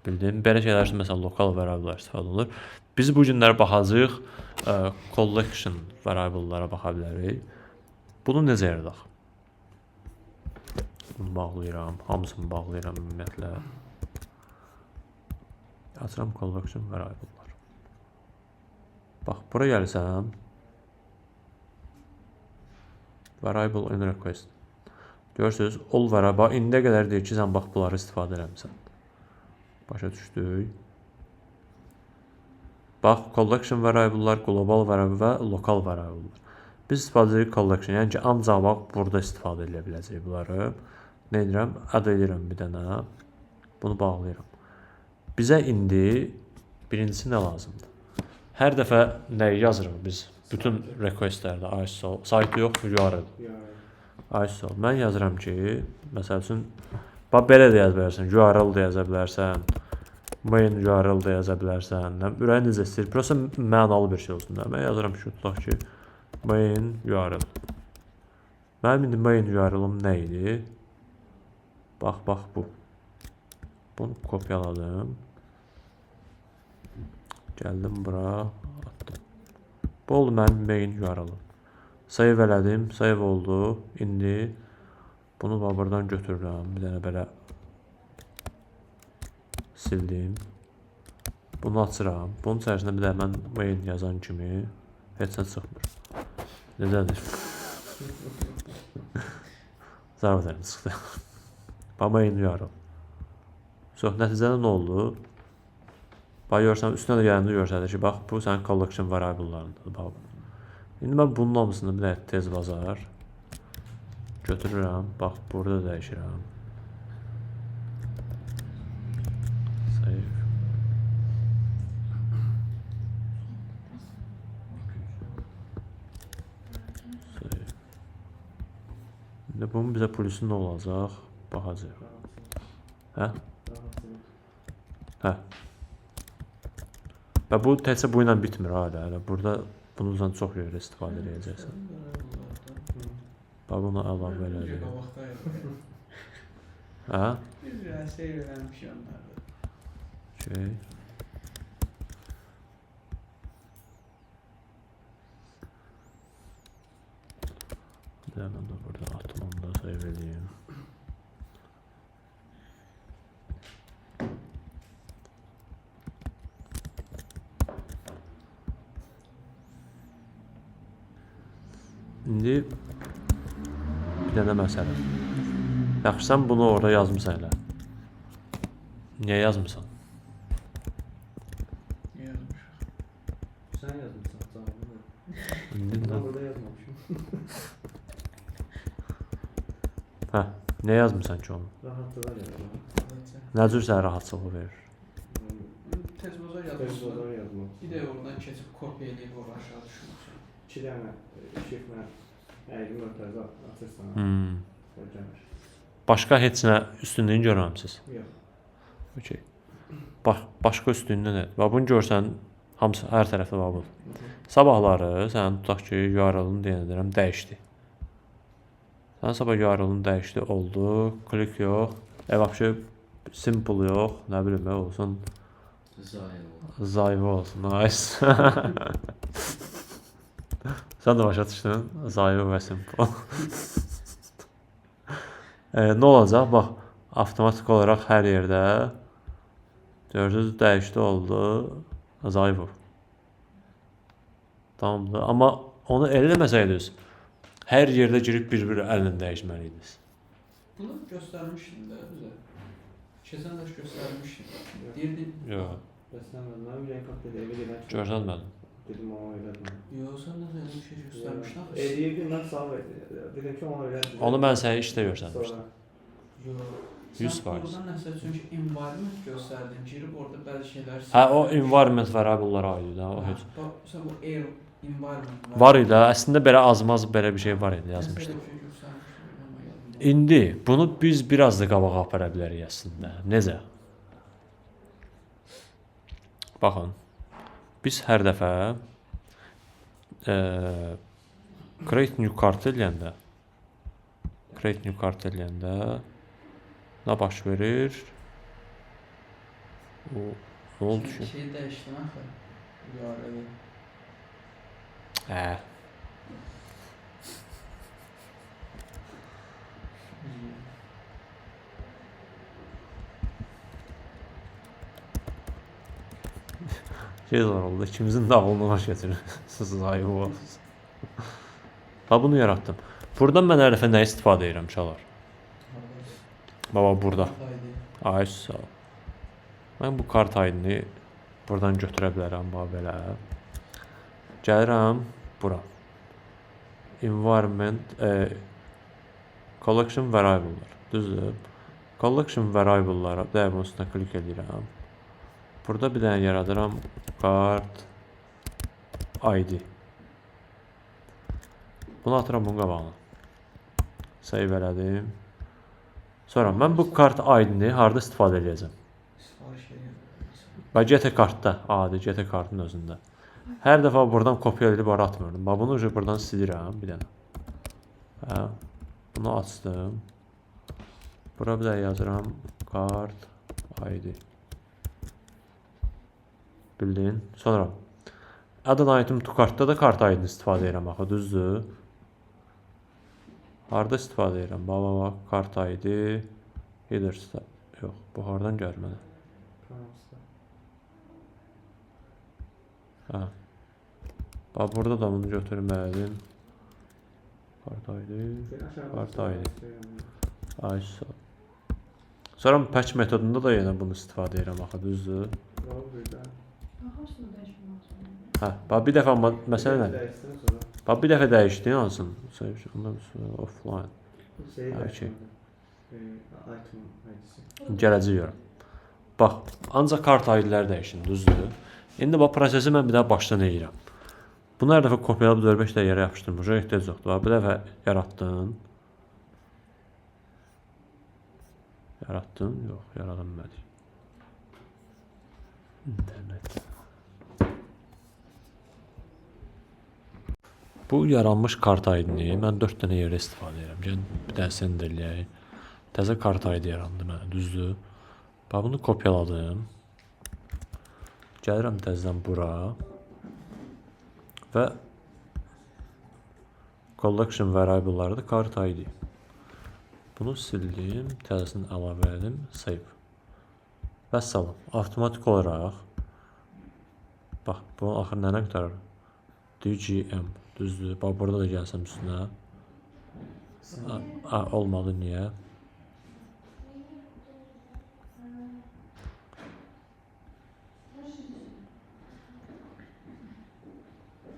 Bildin? Belə şeylər üçün, məsələn, lokal variable'lar istifadə olunur. Biz bu günlər baxacağıq, collection variable'lara baxa bilərik. Bunu necə yaradaq? Bunu bağlayıram, hamısını bağlayıram ümumiyyətlə. Açıram collection variable'lar. Bax, bura gəlsəm, variable in request. Görürsünüz, all variable, indiyə qədər deyir ki, sən bax, bunları istifadə eləmişsən. Başa düşdük. Bax, collection variable'lar, global variable və lokal variable'lar. Biz istifadə edirik collection, yəni ki, ancaq bax, burada istifadə edə biləcək bunları. Nə edirəm? Add edirəm bir dənə. Bunu bağlayıram. Bizə indi birincisi nə lazımdır? Hər dəfə nəyi yazırıq biz? Bütün requestlərdə ISO, sayt yox, URL. ISO. Mən yazıram ki, məsəl üçün, bax, belə də yaza bilərsən, URL da yaza bilərsən, main URL da yaza bilərsən, ürəyin necə istəyir, prosta mənalı bir şey olsun da. Mən yazıram ki, tutaq ki, main URL. Mənim indi main URL-ım nə idi? Bax, bu. Bunu kopyaladım. Gəldim bura, atdım. Bu oldu mənim main URL-ım. Save elədim, save oldu. İndi bunu buradan götürürəm. Bir dənə belə sildim. Bunu açıram. Bunun içərisində bir də mən main yazan kimi heç nə çıxmır. Necədir? Zarafat çıxdı. Main URL. Çox nəticədə nə oldu? Bax, görürsən, üstünə də gəlində görsədir ki, bax, bu sənin collection variable'larındadır. Bax. İndi mən bunun hamısını bir də tez bazar götürürəm. Bax, burada dəyişirəm. Save. Save. İndi bunun bizə polisi nə olacaq? Baxacaq. Hə? Hə. Və bu təkcə bu ilə bitmir hala. Burada bundan çox yerə istifadə edəcəksən. Bax, bunu əlavə elədim. Hə? Bir şey öyrənmiş onlarda. Okay. Bir də mən də burada atımını da save edeyim. İndi bir dənə məsələ. Yaxşı, sən bunu orada yazmışsan elə. Niyə yazmısan? Niyə yazmışıq? Sən yazmısan cavabını. İndi Ben nə? burada yazmamışım. Hə, niyə yazmısan ki onu? Rahatlığa yazdım. Sadəcə. Nə cür sənə rahatçılıq verir? Tez boza Tez yazmışsın. burada yazmak. Bir də oradan keçib kopya edib ora aşağı düşürsən. 2 dənə şifrə əyri mötərizə açırsan. O gəlir. Başqa heç nə üstünlüyünü görməmisiniz. Yox. Okey. Başqa üstünlüyü nə? Bax bunu görsən hamısı hər tərəfdə var bu. Sabahları sən tutaq ki, URL-ını deyirəm dəyişdi. Sən sabah URL-ını dəyişdi oldu. Klik yox. Vəbşi simple yox. Nə bilim nə olsun. Zayıf olsun. Nice. Sən də başa düşdün. Zayıf və simple. Nə olacaq? Bax, avtomatik olaraq hər yerdə gördünüz, dəyişdi oldu. Zayıf. Tamamdır. Amma onu elə eləməsəydiniz, hər yerdə girib bir-bir əllə dəyişməliydiniz. Bunu göstərmişdin də bizə. Keçən dərs göstərmişdin. Deyirdin. Yox, Bəsləmədim. Mən bir renkat dedi, evi gedən ki. görsənmədim. Dedim ona elədim. Yox, sən də elə bir şey göstərmişdin axı. Eləyirdim, mən sağ dedim ki ona elədim. Onu mən sənə işdə göstərmişdim. Yox. 100%. Sən oradan nəsə çünki environment göstərdin, girib orada bəzi şeylər... Hə, o environment variablelara aiddir da, o heç. Sən bu air environment Var idi, əslində belə azmaz belə bir şey var idi, yazmışdım. İndi bunu biz biraz da qabağa apara bilərik əslində. Necə? Baxın, biz hər dəfə create new cart eləyəndə nə baş verir? O, nə oldu ki? Şey dəyişdim axı. URL-i. Hə. Şey zor oldu, ikimizin də ağlını baş getirir. Siz ayıb olasınız. Ha, bunu yarattım. Buradan mən hər dəfə nə istifadə edirəm uşaqlar? Baba burada. Ay sağ ol. Mən bu kart ID-ni buradan götürə bilərəm bax belə. Gəlirəm bura. Environment collection variable'lar. Düzdür? Collection variable'lara bunun üstünə klik edirəm. Burada bir dənə yaradıram kart ID. Bunu atıram bunun qabağına. Save elədim. Sonra mən bu kart ID-ni harda istifadə edəcəm? Sifariş edirəm. Bax GT kartda, adi GT kartın özündə. Hər dəfə buradan kopya edib ora atmıyorum. Bax bunu buradan silirəm bir dənə. Hə. Bunu açdım. Bura bir də yazıram kart ID. Bildin? Sonra add item to kartda da kart ID-ni istifadə edirəm axı, düzdür? Harda istifadə edirəm? Bax, kart ID, header-sta. Yox, bu hardan gəlir mənə? Hə. Bax, burada da bunu götürməliydim. Kart ID. Ay, sağ ol. Sonra patch metodunda da yenə bunu istifadə edirəm axı, düzdür? Hamısını dəyişmək lazım. Hə, bax, bir dəfə məsələ nədir? Bax, bir dəfə dəyişdin hansın? Ondan sonra offline. Gələcək görəm. Bax, ancaq kart ID-ləri dəyişin, düzdür? İndi bax, prosesi mən bir daha başdan edirəm. Bunu hər dəfə kopyalab 4-5 də yerə yapışdırım. Burada ehtiyac yoxdur. Bax, bir dəfə yaratdın. Yaratdın? Yox, yaradılmadı. İnternet. Bu yaranmış kart ID-ni mən 4 dənə yerə istifadə edirəm. Gəl bir dənə sən də eləyək. Təzə kart ID yarandı mənə, düzdür? Bax, bunu kopyaladım. Gəlirəm təzədən bura. Və collection variable'ları da kart ID. Bunu sildim, təzəsini əlavə edim, save. Və salam. Avtomatik olaraq bax, bu axır nənə qurtarır? DGM, düzdür? Bax, burada da gəlsəm üstünə. Olmadı, niyə?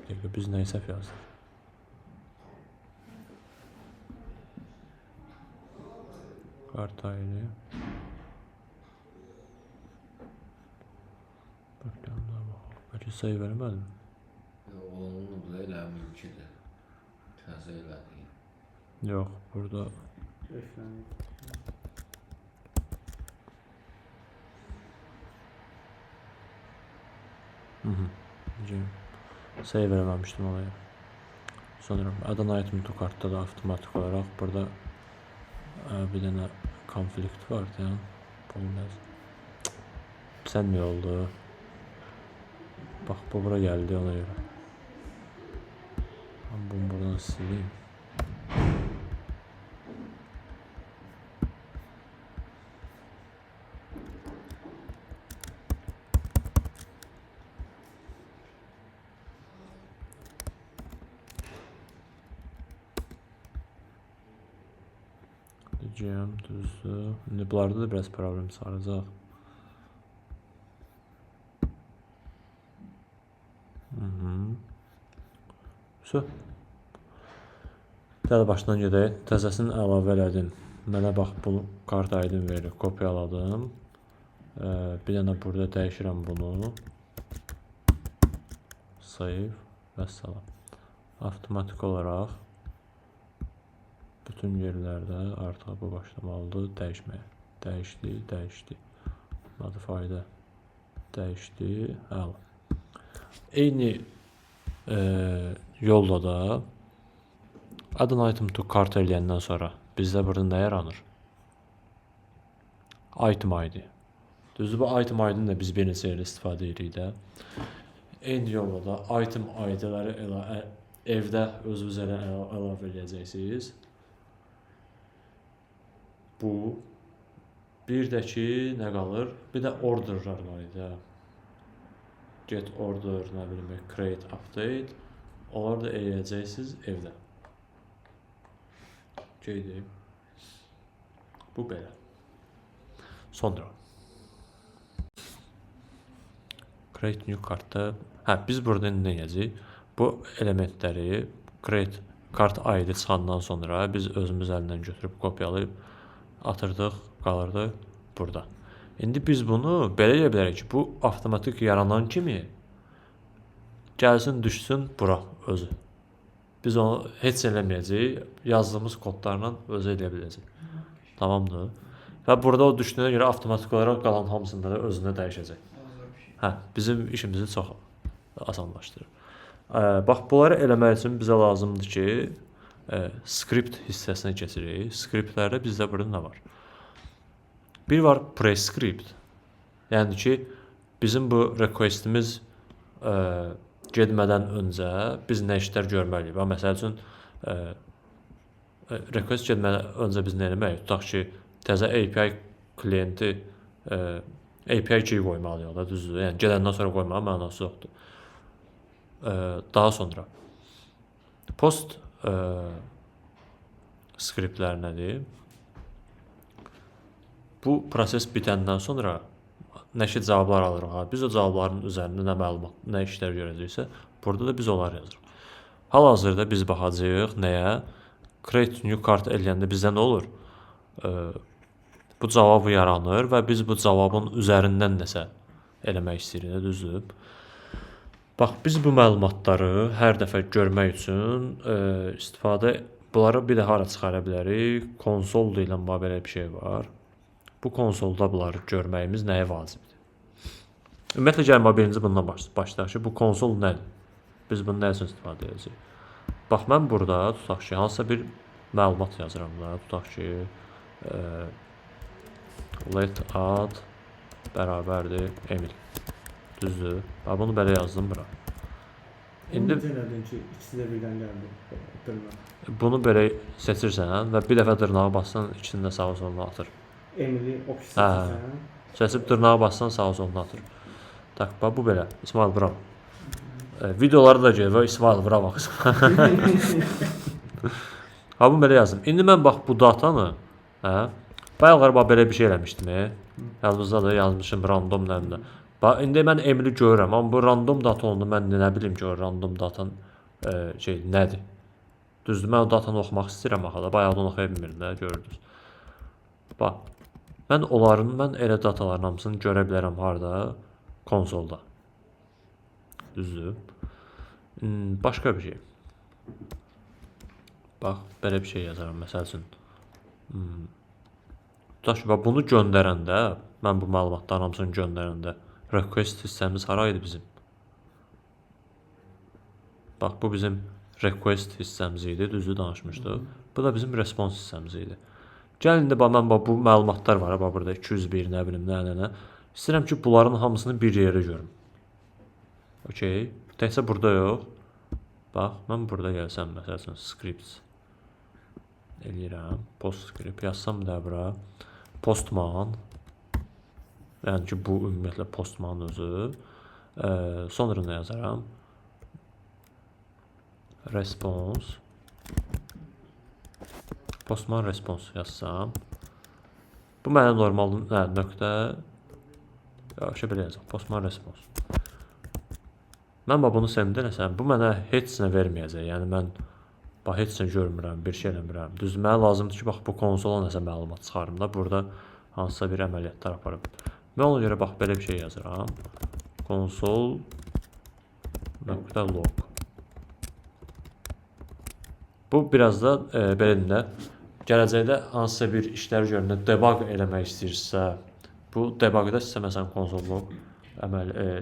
Bir dəqiqə, biz nəyi səhv yazdıq? Kart ayını. Bakalım, bəlkə sayı vermədim. Onun da elə mümkündür. Təzə elədik. Yox, burada Eklənir. sayı verəməmişdim olaya. Sonra Adana item to kartda da avtomatik olaraq burada bir dənə konflikt var da. Bulunmaz. Sən mi oldu? Bax, bu bura gəldi ona görə. Ben bunu buradan sileyim. Diyeceğim düzdür. Şimdi bunlarda da biraz problem saracaq. So. Dəli başdan gedək. Təzəsini əlavə elədim. Mənə bax, bu kart aydın verir. Kopyaladım. Bir dənə burada dəyişirəm bunu. Save və salam. Avtomatik olaraq bütün yerlərdə artıq bu başlamalıdır dəyişməyə. Dəyişdi. Modify-da dəyişdi. Əla. Eyni yolla da add item to kart eləyəndən sonra bizdə burada nə yaranır? Item ID. Düzdür, bu item ID-ni də biz bir neçə yerdə istifadə edirik də. Eyni yolla da item ID-ləri evdə özünüz əlavə eləyəcəksiniz. Bu. Bir də ki, nə qalır? Bir də orderlar var idi. Get order, nə bilim, create update. Onları da eləyəcəksiniz evdə. Qeyd. Bu belə. Sonra create new kartda biz burada nə edəcəyik? Bu elementləri create kart ID çıxandan sonra biz özümüz əlindən götürüb kopyalayıb atırdıq, qalırdı burada. İndi biz bunu belə edə bilərik ki, bu avtomatik yaranan kimi gəlsin, düşsün bura özü. Biz onu heç eləməyəcəyik, yazdığımız kodlarla özü edə biləcək. Tamamdır. Və burada o düşdüyünə görə avtomatik olaraq qalan hamısında da özünə dəyişəcək. Bizim işimizi çox asanlaşdırır. Bax, bunları eləmək üçün bizə lazımdır ki, script hissəsinə keçirik. Scriptlərdə bizdə burada nə var? Bir var prescript. Yəni ki, bizim bu requestimiz getmədən öncə biz nə işlər görməliyik. Məsəl üçün, request getmədən öncə biz nə eləməliyik? Tutaq ki, təzə API klienti API key qoymalıyıq da, düzdür. Yəni, gedəndən sonra qoymağa mənası yoxdur. Daha sonra post skriptlər nədir? Bu proses bitəndən sonra nəşə cavablar alırıq. Biz o cavabların üzərində nə məlumat, nə işlər görəcəksə, burada da biz onları yazırıq. Hal-hazırda biz baxacağıq nəyə? Create new card eləyəndə bizdə nə olur? Bu cavabı yaranır və biz bu cavabın üzərindən nəsə eləmək istəyirik, düzdür? Bax, biz bu məlumatları hər dəfə görmək üçün bunları bir də hara çıxara bilərik? Konsol deyilən belə bir şey var. Bu konsolda bunları görməyimiz nəyə vacibdir? Ümumiyyətlə, gəlmə birinci bundan başlayaq ki, bu konsol nədir? Biz bunu nə üçün istifadə edəcəyik? Bax, mən burada tutaq ki, hansısa bir məlumat yazıram da. Tutaq ki, let add bərabərdir Emil. Düzdür. Bunu belə yazdım bura. İndi elədin ki, ikisi də birdən gəldi. Dırnaq. Bunu belə seçirsən və bir dəfə dırnağa bassan, ikisini də sağa soluna atır. Emili o pis seçirsən. Seçib dırnağa bassan, sağa soluna atır. Tak, bu belə. İsmail, bura. Videoları da gəl və İsmail, bura bax. Bunu belə yazdım. İndi mən bax, bu datanı, bayaqlar belə bir şey eləmişdim. Yadınızda da yazmışım random nəmdə. Bax, indi mən Emili görürəm, amma bu random data oldu, mən nə bilim ki, o random datan nədir? Düzdür, mən o datanı oxumaq istəyirəm axı da, bayaqdan oxuya bilmirəm də, gördünüz. Bax, mən elə dataların hamısını görə bilərəm harda? Konsolda. Düzdür. Başqa bir şey. Bax, belə bir şey yazaram, məsəl üçün. Tutaq ki, bunu göndərəndə, mən bu məlumatların hamısını göndərəndə, request hissəmiz haraydı bizim? Bax, bu bizim request hissəmiz idi, düzdür danışmışdıq. Bu da bizim response hissəmiz idi. Gəlin indi mən bu məlumatlar var, bax burada 201, nə bilim, nə. İstəyirəm ki, bunların hamısını bir yerə görüm. Okey. Təkcə burada yox. Bax, mən burada gəlsəm, məsəl üçün, scripts eləyirəm. Postscript yazsam da bura. Postman. Yəni ki, bu ümumiyyətlə postman özü. Sonra nə yazaram? Response. Postman response yazsam. Bu mənə normal nöqtə. Belə yazaq. Postman response. Mən bunu sevdim, bu mənə heç nə verməyəcək. Yəni mən heç nə görmürəm, bir şey eləmirəm. Düzdür, mənə lazımdır ki, bu konsola nəsə məlumat çıxarım da, burada hansısa bir əməliyyatlar aparım. Mən ona görə belə bir şey yazıram. Console.log. Bu biraz da belində gələcəkdə hansısa bir işlər görəndə debug eləmək istəyirsə, bu debugda sizə məsələn console.log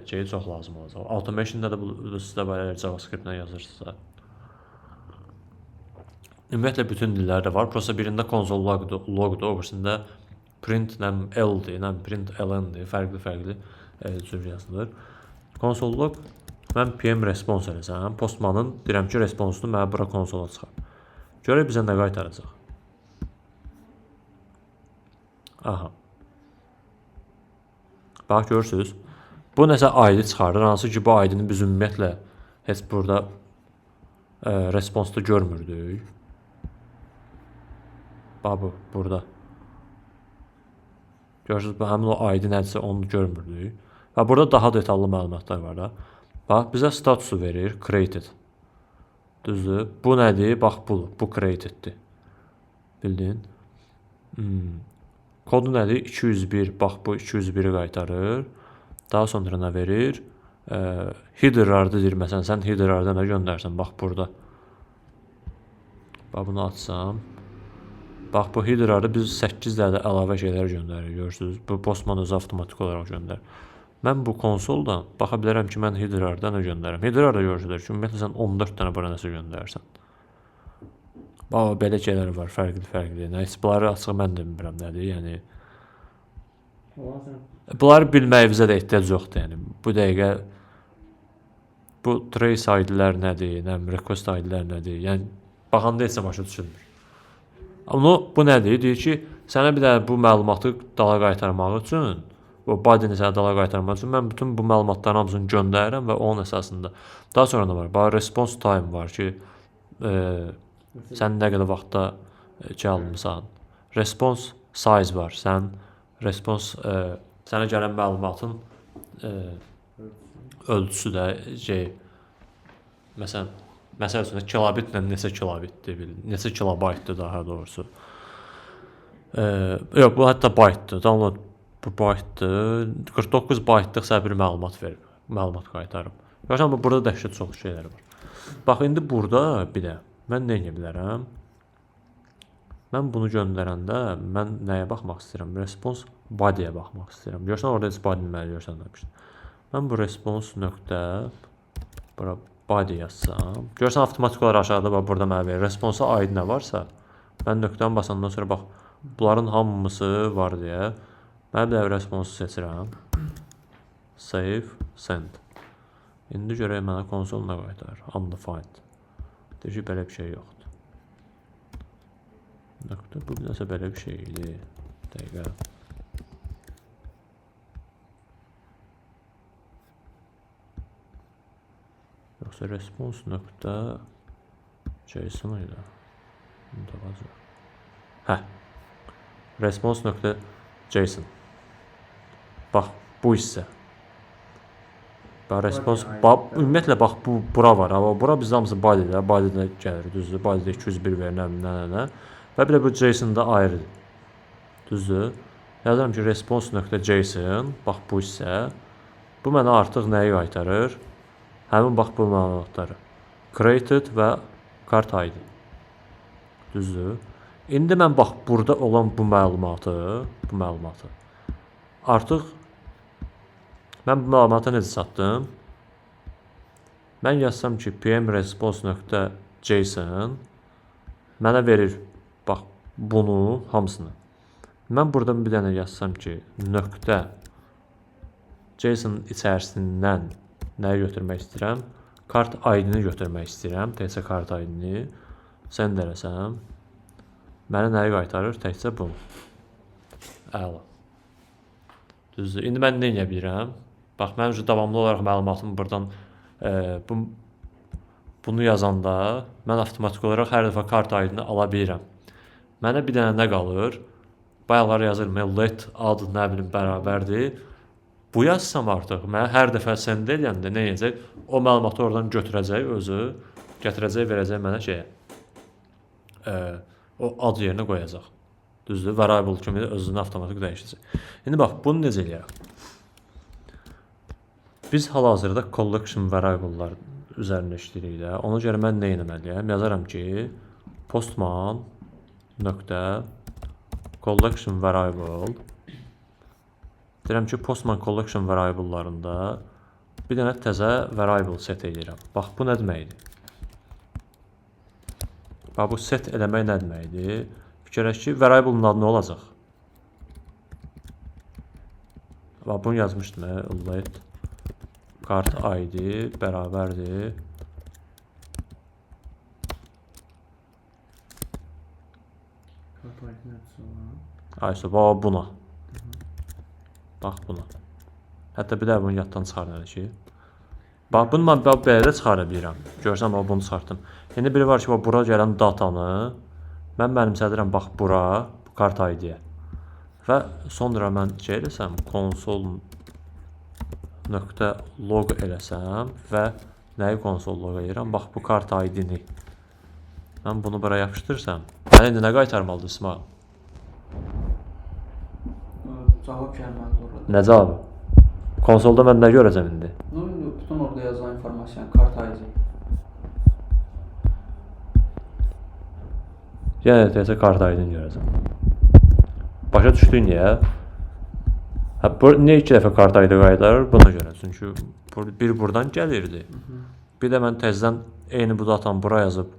şeyi çox lazım olacaq. Automation'da da sizdə var, əgər JavaScript-lə yazırsınızsa. Ümumiyyətlə bütün dillərdə var. Prosta birində console.logdur, o birisində print.l'dir, print.ln'dir, fərqli cür yazılır. Console.log mən PM response eləsəm, postmanın deyirəm ki, responsunu mənə bura konsola çıxar. Görək bizə nə qaytaracaq. Aha. Bax, görürsünüz. Bu nəsə ID çıxardır, hansı ki, bu ID-ni biz ümumiyyətlə heç burada responsda görmürdük. Bax, bu, burada. Görürsünüz, həmin o ID nədirsə, onu görmürdük. Və burada daha detallı məlumatlar var da. Bax, bizə statusu verir, created. Düzdür. Bu nədir? Bax, bu createddir. Bildin? Kodu nədir? 201. Bax, bu 201-i qaytarır. Daha sonra nə verir? Header-ardı deyir, məsələn, sən header-arda nə göndərsən? Bax, burada. Bax, bunu açsam. Bax, bu header-arda biz 8 dənə əlavə şeylər göndərir, görürsünüz. Bu postman özü avtomatik olaraq göndərir. Mən bu konsoldan baxa bilərəm ki, mən header-arda nə göndərirəm. Header-arda görürsünüz ki, ümumiyyətlə sən 14 dənə bura nəsə göndərirsən. Bax, belə şeylər var, fərqli. Nəsə, bunları açıq mən də bilmirəm nədir, yəni. Bunları bilməyimizə də ehtiyac yoxdur, yəni. Bu dəqiqə bu trace ID-lər nədir, request ID-lər nədir, yəni baxanda heç nə başa düşülmür. Amma bu nədir? Deyir ki, sənə bir də bu məlumatı dala qaytarmaq üçün, o body-ni sənə dala qaytarmaq üçün mən bütün bu məlumatların hamısını göndərirəm və onun əsasında. Daha sonra nə var? Bax, response time var ki, sən nə qədər vaxtda alınmısan. Response size var. Sən response sənə gələn məlumatın ölçüsü də məsəl üçün kilobitlə neçə kilobitdir, neçə kilobaytdır daha doğrusu. Yox, bu hətta baytdır. Download bu baytdır. 49 baytlıq bir məlumat verir. Məlumat qaytarıb. Görürsən, burada dəhşət çox şeylər var. Bax, indi burada bir də mən nə edə bilərəm? Mən bunu göndərəndə mən nəyə baxmaq istəyirəm? Response body-yə baxmaq istəyirəm. Görürsən, orada heç body-ni mənə göstərməmişdim. Mən bu response nöqtə bura body yazsam. Görürsən, avtomatik olaraq aşağıda burada mənə verir. Response ID nə varsa, mən nöqtəni basandan sonra bax, bunların hamısı var deyə mən bir də response seçirəm. Save, send. İndi görək mənə konsoluna qaytar. Undefined. Deyir ki, belə bir şey yoxdur. Nöqtə, bu nəsə belə bir şey idi. Dəqiqə. Yoxsa response nöqtə JSON idi. Hə. Response nöqtə JSON. Bax, bu hissə. Bax respons Body bax ID. ümumiyyətlə bax bura var. Amma bura biz hamısı bodydə, bodydə gəlir, düzdür? Bodydə 201 verirəm, nə. Və bir də bu JSON-da ayrıdır. Düzdür? Yazıram ki, response.json, bax bu hissə. Bu mənə artıq nəyi qaytarır? Həmin bax bu məlumatları. Created və cart ID. Düzdür? İndi mən bax burada olan bu məlumatı artıq mən bu məlumatı necə satdım? Mən yazsam ki, pmresponse.json mənə verir bax bunu hamısını. Mən buradan bir dənə yazsam ki, nöqtə JSON içərisindən nəyi götürmək istəyirəm? Kart ID-ni götürmək istəyirəm. TC kart ID-ni. Sən də eləsəm. Mənə nəyi qaytarır? Təkcə bunu. Əla. Düzdür. İndi mən nə edə bilirəm? Bax, mən davamlı olaraq məlumatımı buradan bunu yazanda mən avtomatik olaraq hər dəfə kart ID-ni ala bilirəm. Mənə bir dənə nə qalır? Bayaqlar yazırım, let ad nə bilim bərabərdir. Bu yazsam artıq, mən hər dəfə send edəndə nə edəcək? O məlumatı oradan götürəcək özü, gətirəcək, verəcək mənə şeyə. O ad yerinə qoyacaq. Düzdür? Variable kimi özünü avtomatik dəyişəcək. İndi bax, bunu necə eləyək? Biz hal-hazırda collection variable'lar üzərində işləyirik də. Ona görə mən nə etməliyəm? Yazaram ki, postman nöqtə collection variable. Deyirəm ki, postman collection variable'larında bir dənə təzə variable set edirəm. Bax, bu nə deməkdir? Bax, bu set eləmək nə deməkdir? Fikirləş ki, variable'ın adı nə olacaq? Bax, bunu yazmışdım, let kart ID bərabərdir. Kart ID nədir sonra? Ayso, bax, buna. Bax, buna. Hətta bir də bunu yaddan çıxarır ki. Bax, bunu mən belə də çıxara bilirəm. Görsən, bunu çıxartdım. İndi biri var ki, bura gələn datanı mən mənimsədirəm, bax, bura, kart ID-yə. Və sonra mən şey eləsəm, console.log eləsəm və nəyi console log eləyirəm? Bax, bu kart ID-ni. Mən bunu bura yapışdırsam, mənə indi nə qaytarmalıdır İsmail? Cavab gəlməlidir orada. Nə cavabı? Konsolda mən nə görəcəm indi? Bütün orada yazılan informasiyanı, kart ID. Yəni təkcə kart ID-ni görəcəm. Başa düşdün niyə? Niyə 2 dəfə kart ID qaytarır? Buna görə. Çünki bir buradan gəlirdi. Bir də mən təzədən eyni bu datanı bura yazıb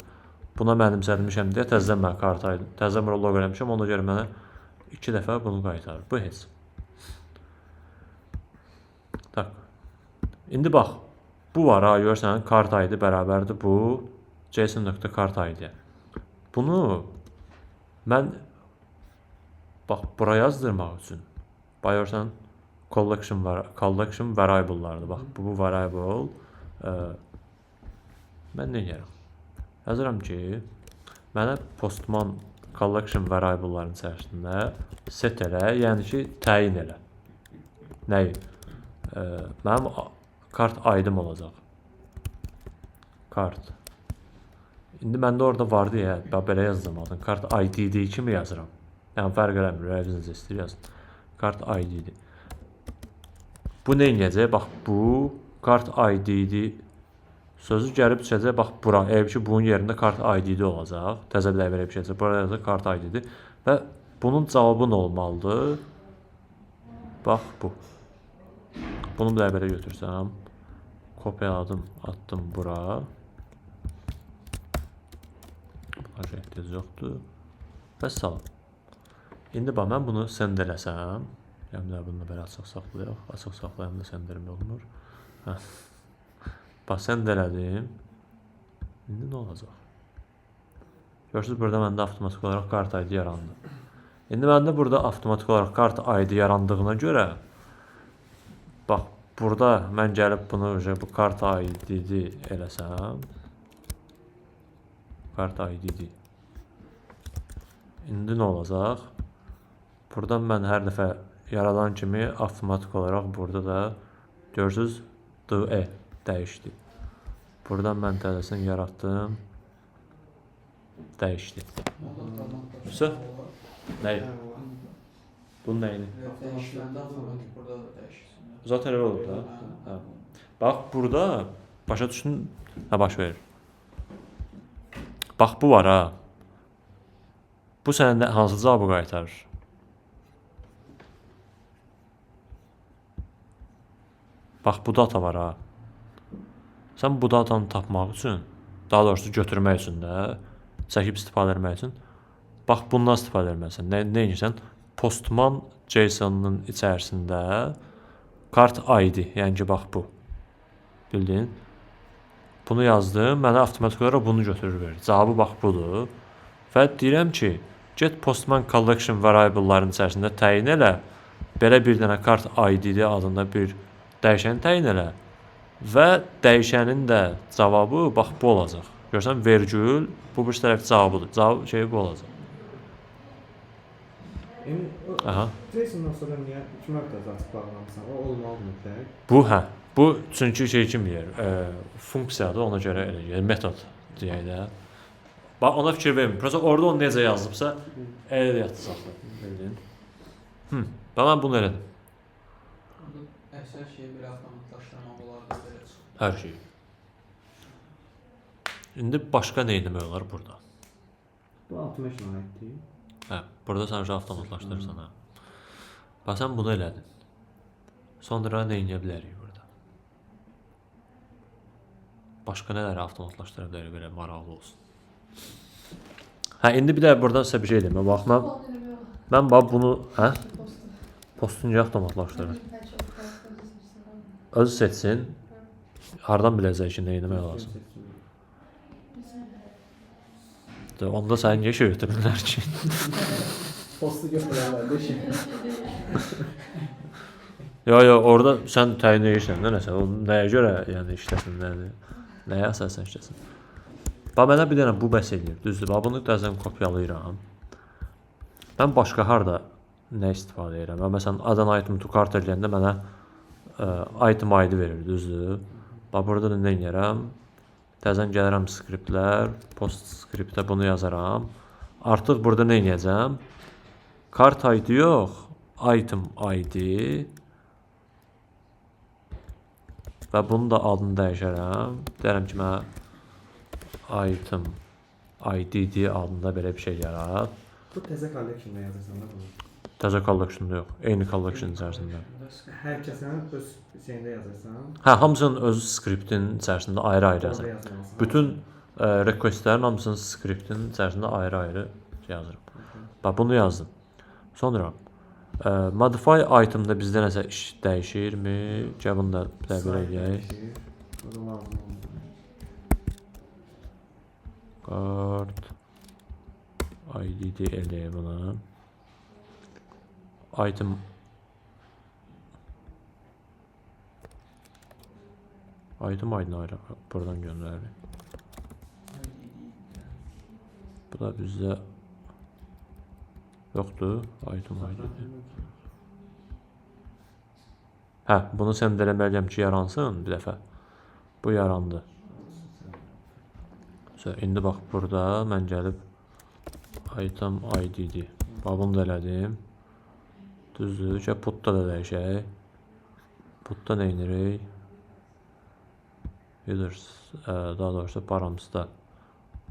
buna mənimsədmişəm deyə təzədən mən kart ID, təzədən bura log eləmişəm. Ona görə mənə 2 dəfə bunu qaytarır. Bu heç. Tak. İndi bax, bu var ha, görürsən, kart ID bərabərdir bu JSON.kart ID. Bunu mən bax, bura yazdırmaq üçün bayırsan collection variable'lardır. Bax, bu variable mən nə edirəm? Yazıram ki, mənə postman collection variable'ların içərisində set elə, yəni ki, təyin elə. Nəyi? Mənim kart ID-im olacaq. Kart. İndi məndə orada vardı ya, belə yazdım adını. Kart ID-dir kimi yazıram. Yəni, fərq eləmir, rəviziniz istəyir yazın. Kart ID-dir. Bu nə edəcək? Bax, bu kart ID-dir. Sözü gəlib düşəcək, bax, bura. Eğer ki, bunun yerində kart ID-dir olacaq. Təzə bir verib şeyəcək. Burada yazıq kart ID-dir. Və bunun cavabı nə olmalıdır? Bax, bu. Bunu bir belə götürsəm. Kopyaladım, attım bura. Bunlar ehtiyac yoxdur. Və salam. İndi bax, mən bunu send eləsəm. Yəni, bunu belə açıq saxlayaq. Açıq saxlayanda senderim olmur. Bax, send elədim. İndi nə olacaq? Görürsünüz, burada məndə avtomatik olaraq kart ID yarandı. İndi məndə burada avtomatik olaraq kart ID yarandığına görə bax, burada mən gəlib bunu bu kart ID-dir eləsəm. Kart ID-dir. İndi nə olacaq? Buradan mən hər dəfə yaradan kimi avtomatik olaraq burada da görürsünüz, DE dəyişdi. Buradan mən tədəsini yaratdım. Dəyişdi. Vəsə? Nəyi? Bunun nəyini? Dəyişiləndə avtomatik burada da dəyişirsən. Zaten elə olur da. Hə. Bax, burada başa düşdün, nə baş verir? Bax, bu var ha. Bu sənə hansı cavabı qaytarır? Bax, bu data var ha. Sən bu datanı tapmaq üçün, daha doğrusu götürmək üçün də, çəkib istifadə etmək üçün, bax, bundan istifadə etməlisən. Nə edirsən? Postman JSON-un içərisində kart ID, yəni ki, bax bu. Bildin? Bunu yazdım, mənə avtomatik olaraq bunu götürür verir. Cavabı bax budur. Və deyirəm ki, get Postman Collection variable-ların içərisində təyin elə, belə bir dənə kart ID adında bir dəyişəni təyin elə və dəyişənin də cavabı bax bu olacaq. Görsən, vergül, bu bir tərəf cavabıdır. Cavab şeyi bu olacaq. Aha. Jason-dan sonra niyə 2 mərtəbə açıb bağlamısan? O olmalı mütləq. Bu, hə. Bu, çünki şey kimi yer, funksiyadır, ona görə elə yer, metod deyək də. Bax, ona fikir vermir. Prosta orada onu necə yazılıbsa, elə də yatacaqdır. Bildin? Və mən bunu elədim. Əksər şeyi belə avtomatlaşdırmaq olar da belə çıxır. Hər şey. İndi başqa nə etmək olar burada? Bu automation aiddir. Hə, burada sən avtomatlaşdırırsan, hə. Bax, sən bunu elədin. Sonra nə edə bilərik burada? Başqa nələri avtomatlaşdıra bilərik, belə maraqlı olsun. Hə, indi bir də burada sizə bir şey deyim. Bax, mən bax bunu, hə? Postun niyə avtomatlaşdırır? Özü seçsin. Hardan biləcək ki, nə etmək lazım? Onda səni niyə şey ötürürlər ki? Postu götürərlər, deşik. Yo, orada sən təyin edirsən, nəsə, o nəyə görə yəni işləsin, nəyə əsasən işləsin. Bax, mənə bir dənə bu bəs edir, düzdür, bax, bunu dəzən kopyalayıram. Mən başqa harada nə istifadə edirəm? Məsələn, adan item to cart eləyəndə mənə item ID verir, düzdür. Bax, burada da nə edirəm? Təzən gəlirəm skriptlər, post skriptə bunu yazaram. Artıq burada nə edəcəm? Kart ID yox, item ID. Və bunun da adını dəyişərəm. Deyərəm ki, mənə item ID adında belə bir şey yarat. Bu təzə collection-da yazırsan da bunu. Təzə collection-da yox, eyni collection içərisində. Hər kəsin öz şeyində yazırsan. Hə, hamısının öz skriptin içərisində ayrı-ayrı yazırım. Bütün requestlərin hamısının skriptin içərisində ayrı-ayrı yazırım. Bax, bunu yazdım. Sonra modify itemda bizdə nəsə iş dəyişirmi? Bunu da belə eləyək. Card ID eləyək buna. Item ID-ni ayrı buradan göndərir. Bu da bizdə yoxdur. Item ID-dir. Hə, bunu sən də eləməliyəm ki, yaransın bir dəfə. Bu yarandı. İndi bax, burada mən gəlib item ID-dir. Bax, bunu da elədim. Düzdür ki, putda da dəyişək. Putda nə edirik? Daha doğrusu paramızda.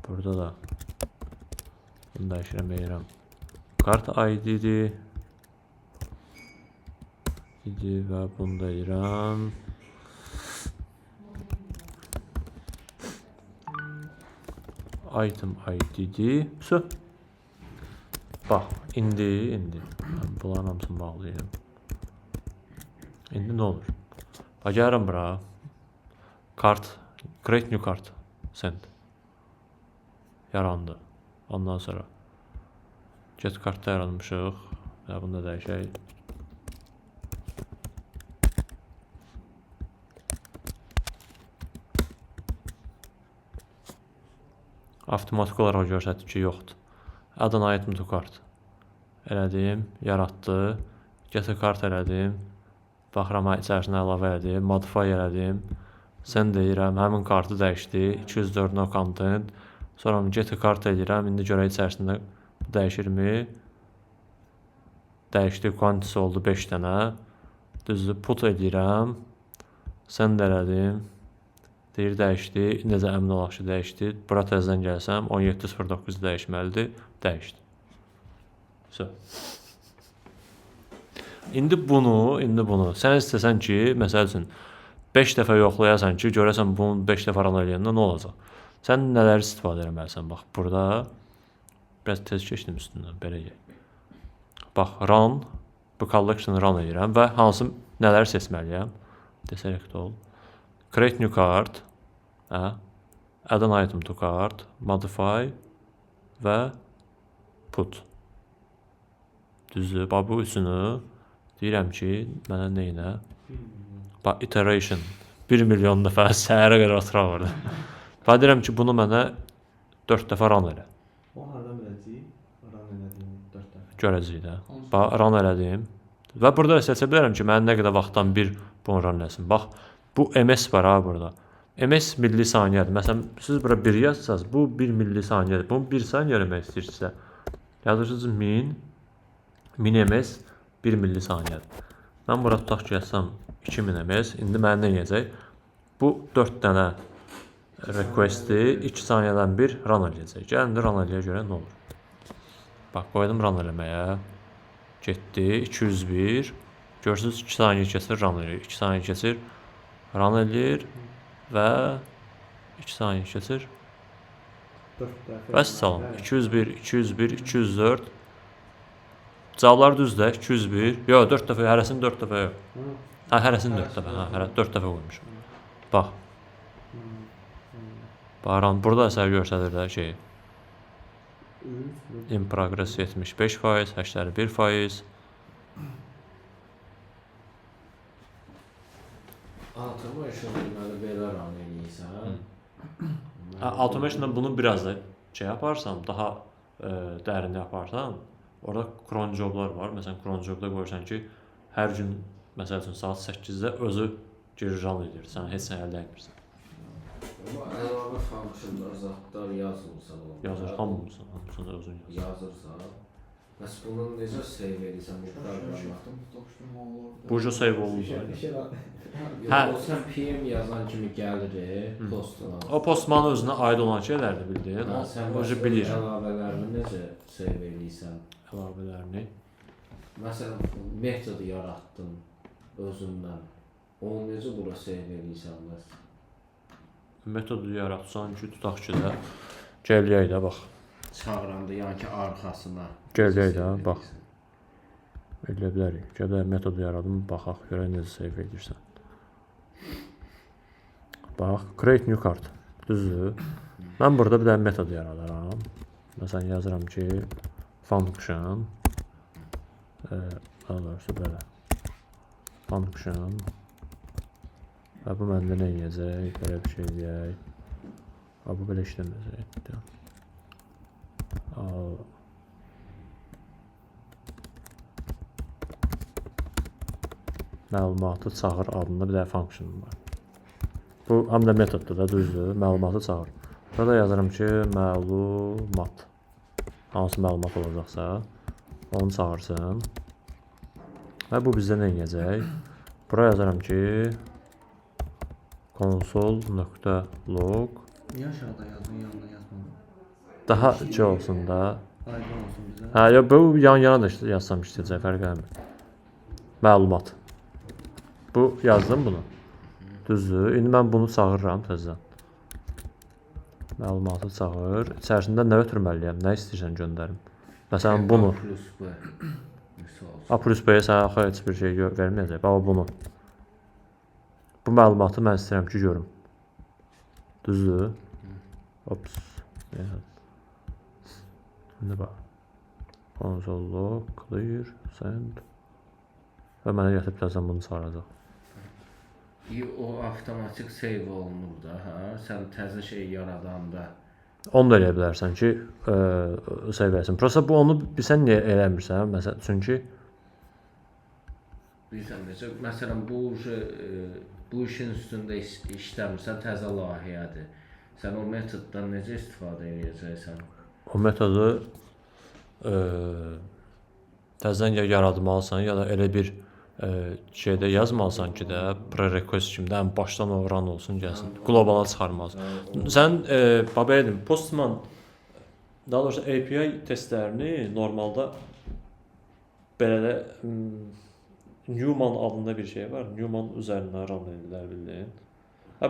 Burada da bunu dəyişirəm, edirəm. Kart ID-dir. Və bunu da edirəm. Item ID-dir. Bax, indi. Bunların hamısını bağlayayım. İndi nə olur? Bax, gəlirəm bura. Kart, create new card, send. Yarandı. Ondan sonra get kartda yaranmışıq. Və bunu da dəyişək. Avtomatik olaraq görsətdir ki, yoxdur. Add-on item to cart. Elədim, yaratdı. Get a cart elədim. Baxıram içərisinə əlavə elədim, modify elədim. Sən deyirəm, həmin kartı dəyişdi. 204 no content. Sonra get kart edirəm. İndi görə içərisində dəyişirmi? Dəyişdi, quantisi oldu 5 dənə. Düzdür, put edirəm. Sən də elədim. Deyir dəyişdi. Necə əmin olaq ki dəyişdi. Bura təzədən gəlsəm 1709 dəyişməlidir. Dəyişdi. So. İndi bunu sən istəsən ki, məsəl üçün 5 dəfə yoxlayasan ki, görəsən bunu 5 dəfə run eləyəndə nə olacaq? Sən nələri istifadə etməlisən? Bax, burada biraz tez keçdim üstündən, belə gəl. Bax, run, bu collection run edirəm və hansı nələri seçməliyəm? Deselect ol. Create new card, add an item to cart, modify və put. Düzdür, bax bu üçünü deyirəm ki, mənə neynə? Bax, iteration. 1 milyon dəfə səhərə qədər oturaq orada. Bax, deyirəm ki, bunu mənə 4 dəfə run elə. O hardan biləcəyik? Run elədiyim 4 dəfə. Görəcəyik də. Bax, run elədim. Və burada seçə bilərəm ki, mənə nə qədər vaxtdan bir bunu run eləsin. Bax, bu MS var ha burada. MS milli saniyədir. Məsələn, siz bura 1 yazsınız, bu 1 milli saniyədir. Bunu 1 saniyə eləmək istəyirsinizsə, yazırsınız 1000 MS 1 milli saniyədir. Mən bura tutaq ki, yazsam 2000 MS. İndi mənə nə edəcək? Bu 4 dənə requesti 2 saniyədən bir run eləyəcək. Gəlin run eləyə görə nə olur? Bax, qoydum run eləməyə. Getdi, 201. Görürsünüz, 2 saniyə keçir, run eləyir. 2 saniyə keçir, run eləyir və 2 saniyə keçir. 4 dəfə. Bəs salam. 201, 201, 204. Cavablar düzdür, 201. Yox, 4 dəfə, hərəsini 4 dəfə yox. Hə, hərəsini 4 dəfə, hə, 4 dəfə qoymuşam. Bax. Bax, burada əsər göstərir də şey. In progress 75%, hashləri 1%. Automation deməli belə run eləyirsən. Automation'da bunu biraz da şey yaparsan, daha dərin yaparsan, orada cron joblar var. Məsələn, cron jobda qoyursan ki, hər gün məsəl üçün saat 8-də özü girir run edir. Sən heç nə əldə etmirsən. Amma əlavə funksiyonlar, zatlar yazılsa olur. Yazır, hamısını özün yazır. Yazırsa, bəs bunu necə save edirsən bu proqrama? Bu cür save olunur. Hə, o sən PM yazan kimi gəlir, postuna. O postmanın özünə aid olan şeylərdir, bildiyin. Sən O bilir. əlavələrini necə save edirsən? Əlavələrini. Məsələn, metodu yaratdın özündən. Onu necə bura save edirsən bəs? Metodu yaratsan ki, tutaq ki də gələyək də, bax. Çağıranda yəni ki, arxasına. Gələyək də, bax. Elə bilərik. Gələk metodu yaradım, baxaq, görək necə save edirsən. Bax, create new card. Düzdür. Mən burada bir dənə metod yaradaram. Məsələn, yazıram ki, function daha doğrusu belə function və bu məndə nə yiyəcək? Belə bir şey deyək. Bu belə işləməyəcək. Məlumatı çağır adında bir dənə function var. Bu həm də metoddur da, düzdür. Məlumatı çağır. Burada yazıram ki, məlumat. Hansı məlumat olacaqsa, onu çağırsın. Və bu bizdə nə edəcək? Buraya yazaram ki, console.log. Niyə aşağıda yazdın, yanına yazmadın? Daha şey olsun da. Aydın olsun bizə. Hə, ya bu yan-yana da yazsam işləyəcək, fərq eləmir. Məlumat. Bu yazdım bunu. Düzdür. İndi mən bunu çağırıram təzədən. Məlumatı çağır. İçərisində nə ötürməliyəm? Nə istəyirsən göndərim? Məsələn, bunu. A plus B-yə sənə axı heç bir şey verməyəcək. Bax, bunu. Bu məlumatı mən istəyirəm ki, görüm. Düzdür. Ops. İndi bax. Console log, clear, send. Və mənə gətirib təzədən bunu çağıracaq. O avtomatik save olunur da, hə? Sən təzə şey yaradanda. Onu da eləyə bilərsən ki, save eləsin. Prosta bu onu bilsən niyə eləmirsən? Məsələn, çünki Bilirsən necə? Məsələn, bu işin üstündə işləmirsən, təzə layihədir. Sən o metoddan necə istifadə edəcəksən? O metodu təzədən ya yaratmalısan, ya da elə bir şeydə yazmalısan ki də, prerequisite kimi də ən başdan o run olsun, gəlsin. Qlobala çıxarmalısan. Sən babaydım, Postman, daha doğrusu API testlərini normalda belə də Newman adında bir şey var. Newman üzərindən run edirlər bildin.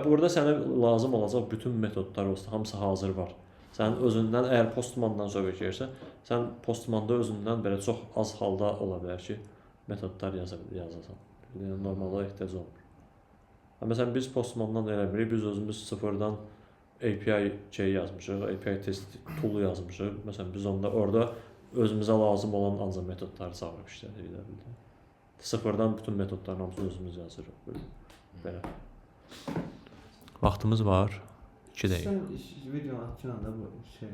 Burada sənə lazım olacaq bütün metodlar olsun, hamısı hazır var. Sən özündən, əgər Postmandan söhbət gedirsə, sən Postmanda özündən belə çox az halda ola bilər ki, metodlar yazasan. Normalda ehtiyac olmur. Məsələn, biz Postmandan eləmirik, biz özümüz sıfırdan API yazmışıq, API test toolu yazmışıq. Məsələn, biz orada özümüzə lazım olan ancaq metodları çağırıb işlədirik. Sıfırdan bütün metodların hamısını özümüz yazırıq. Belə. Vaxtımız var. 2 dəqiqə. Sən videonu açan da bu şey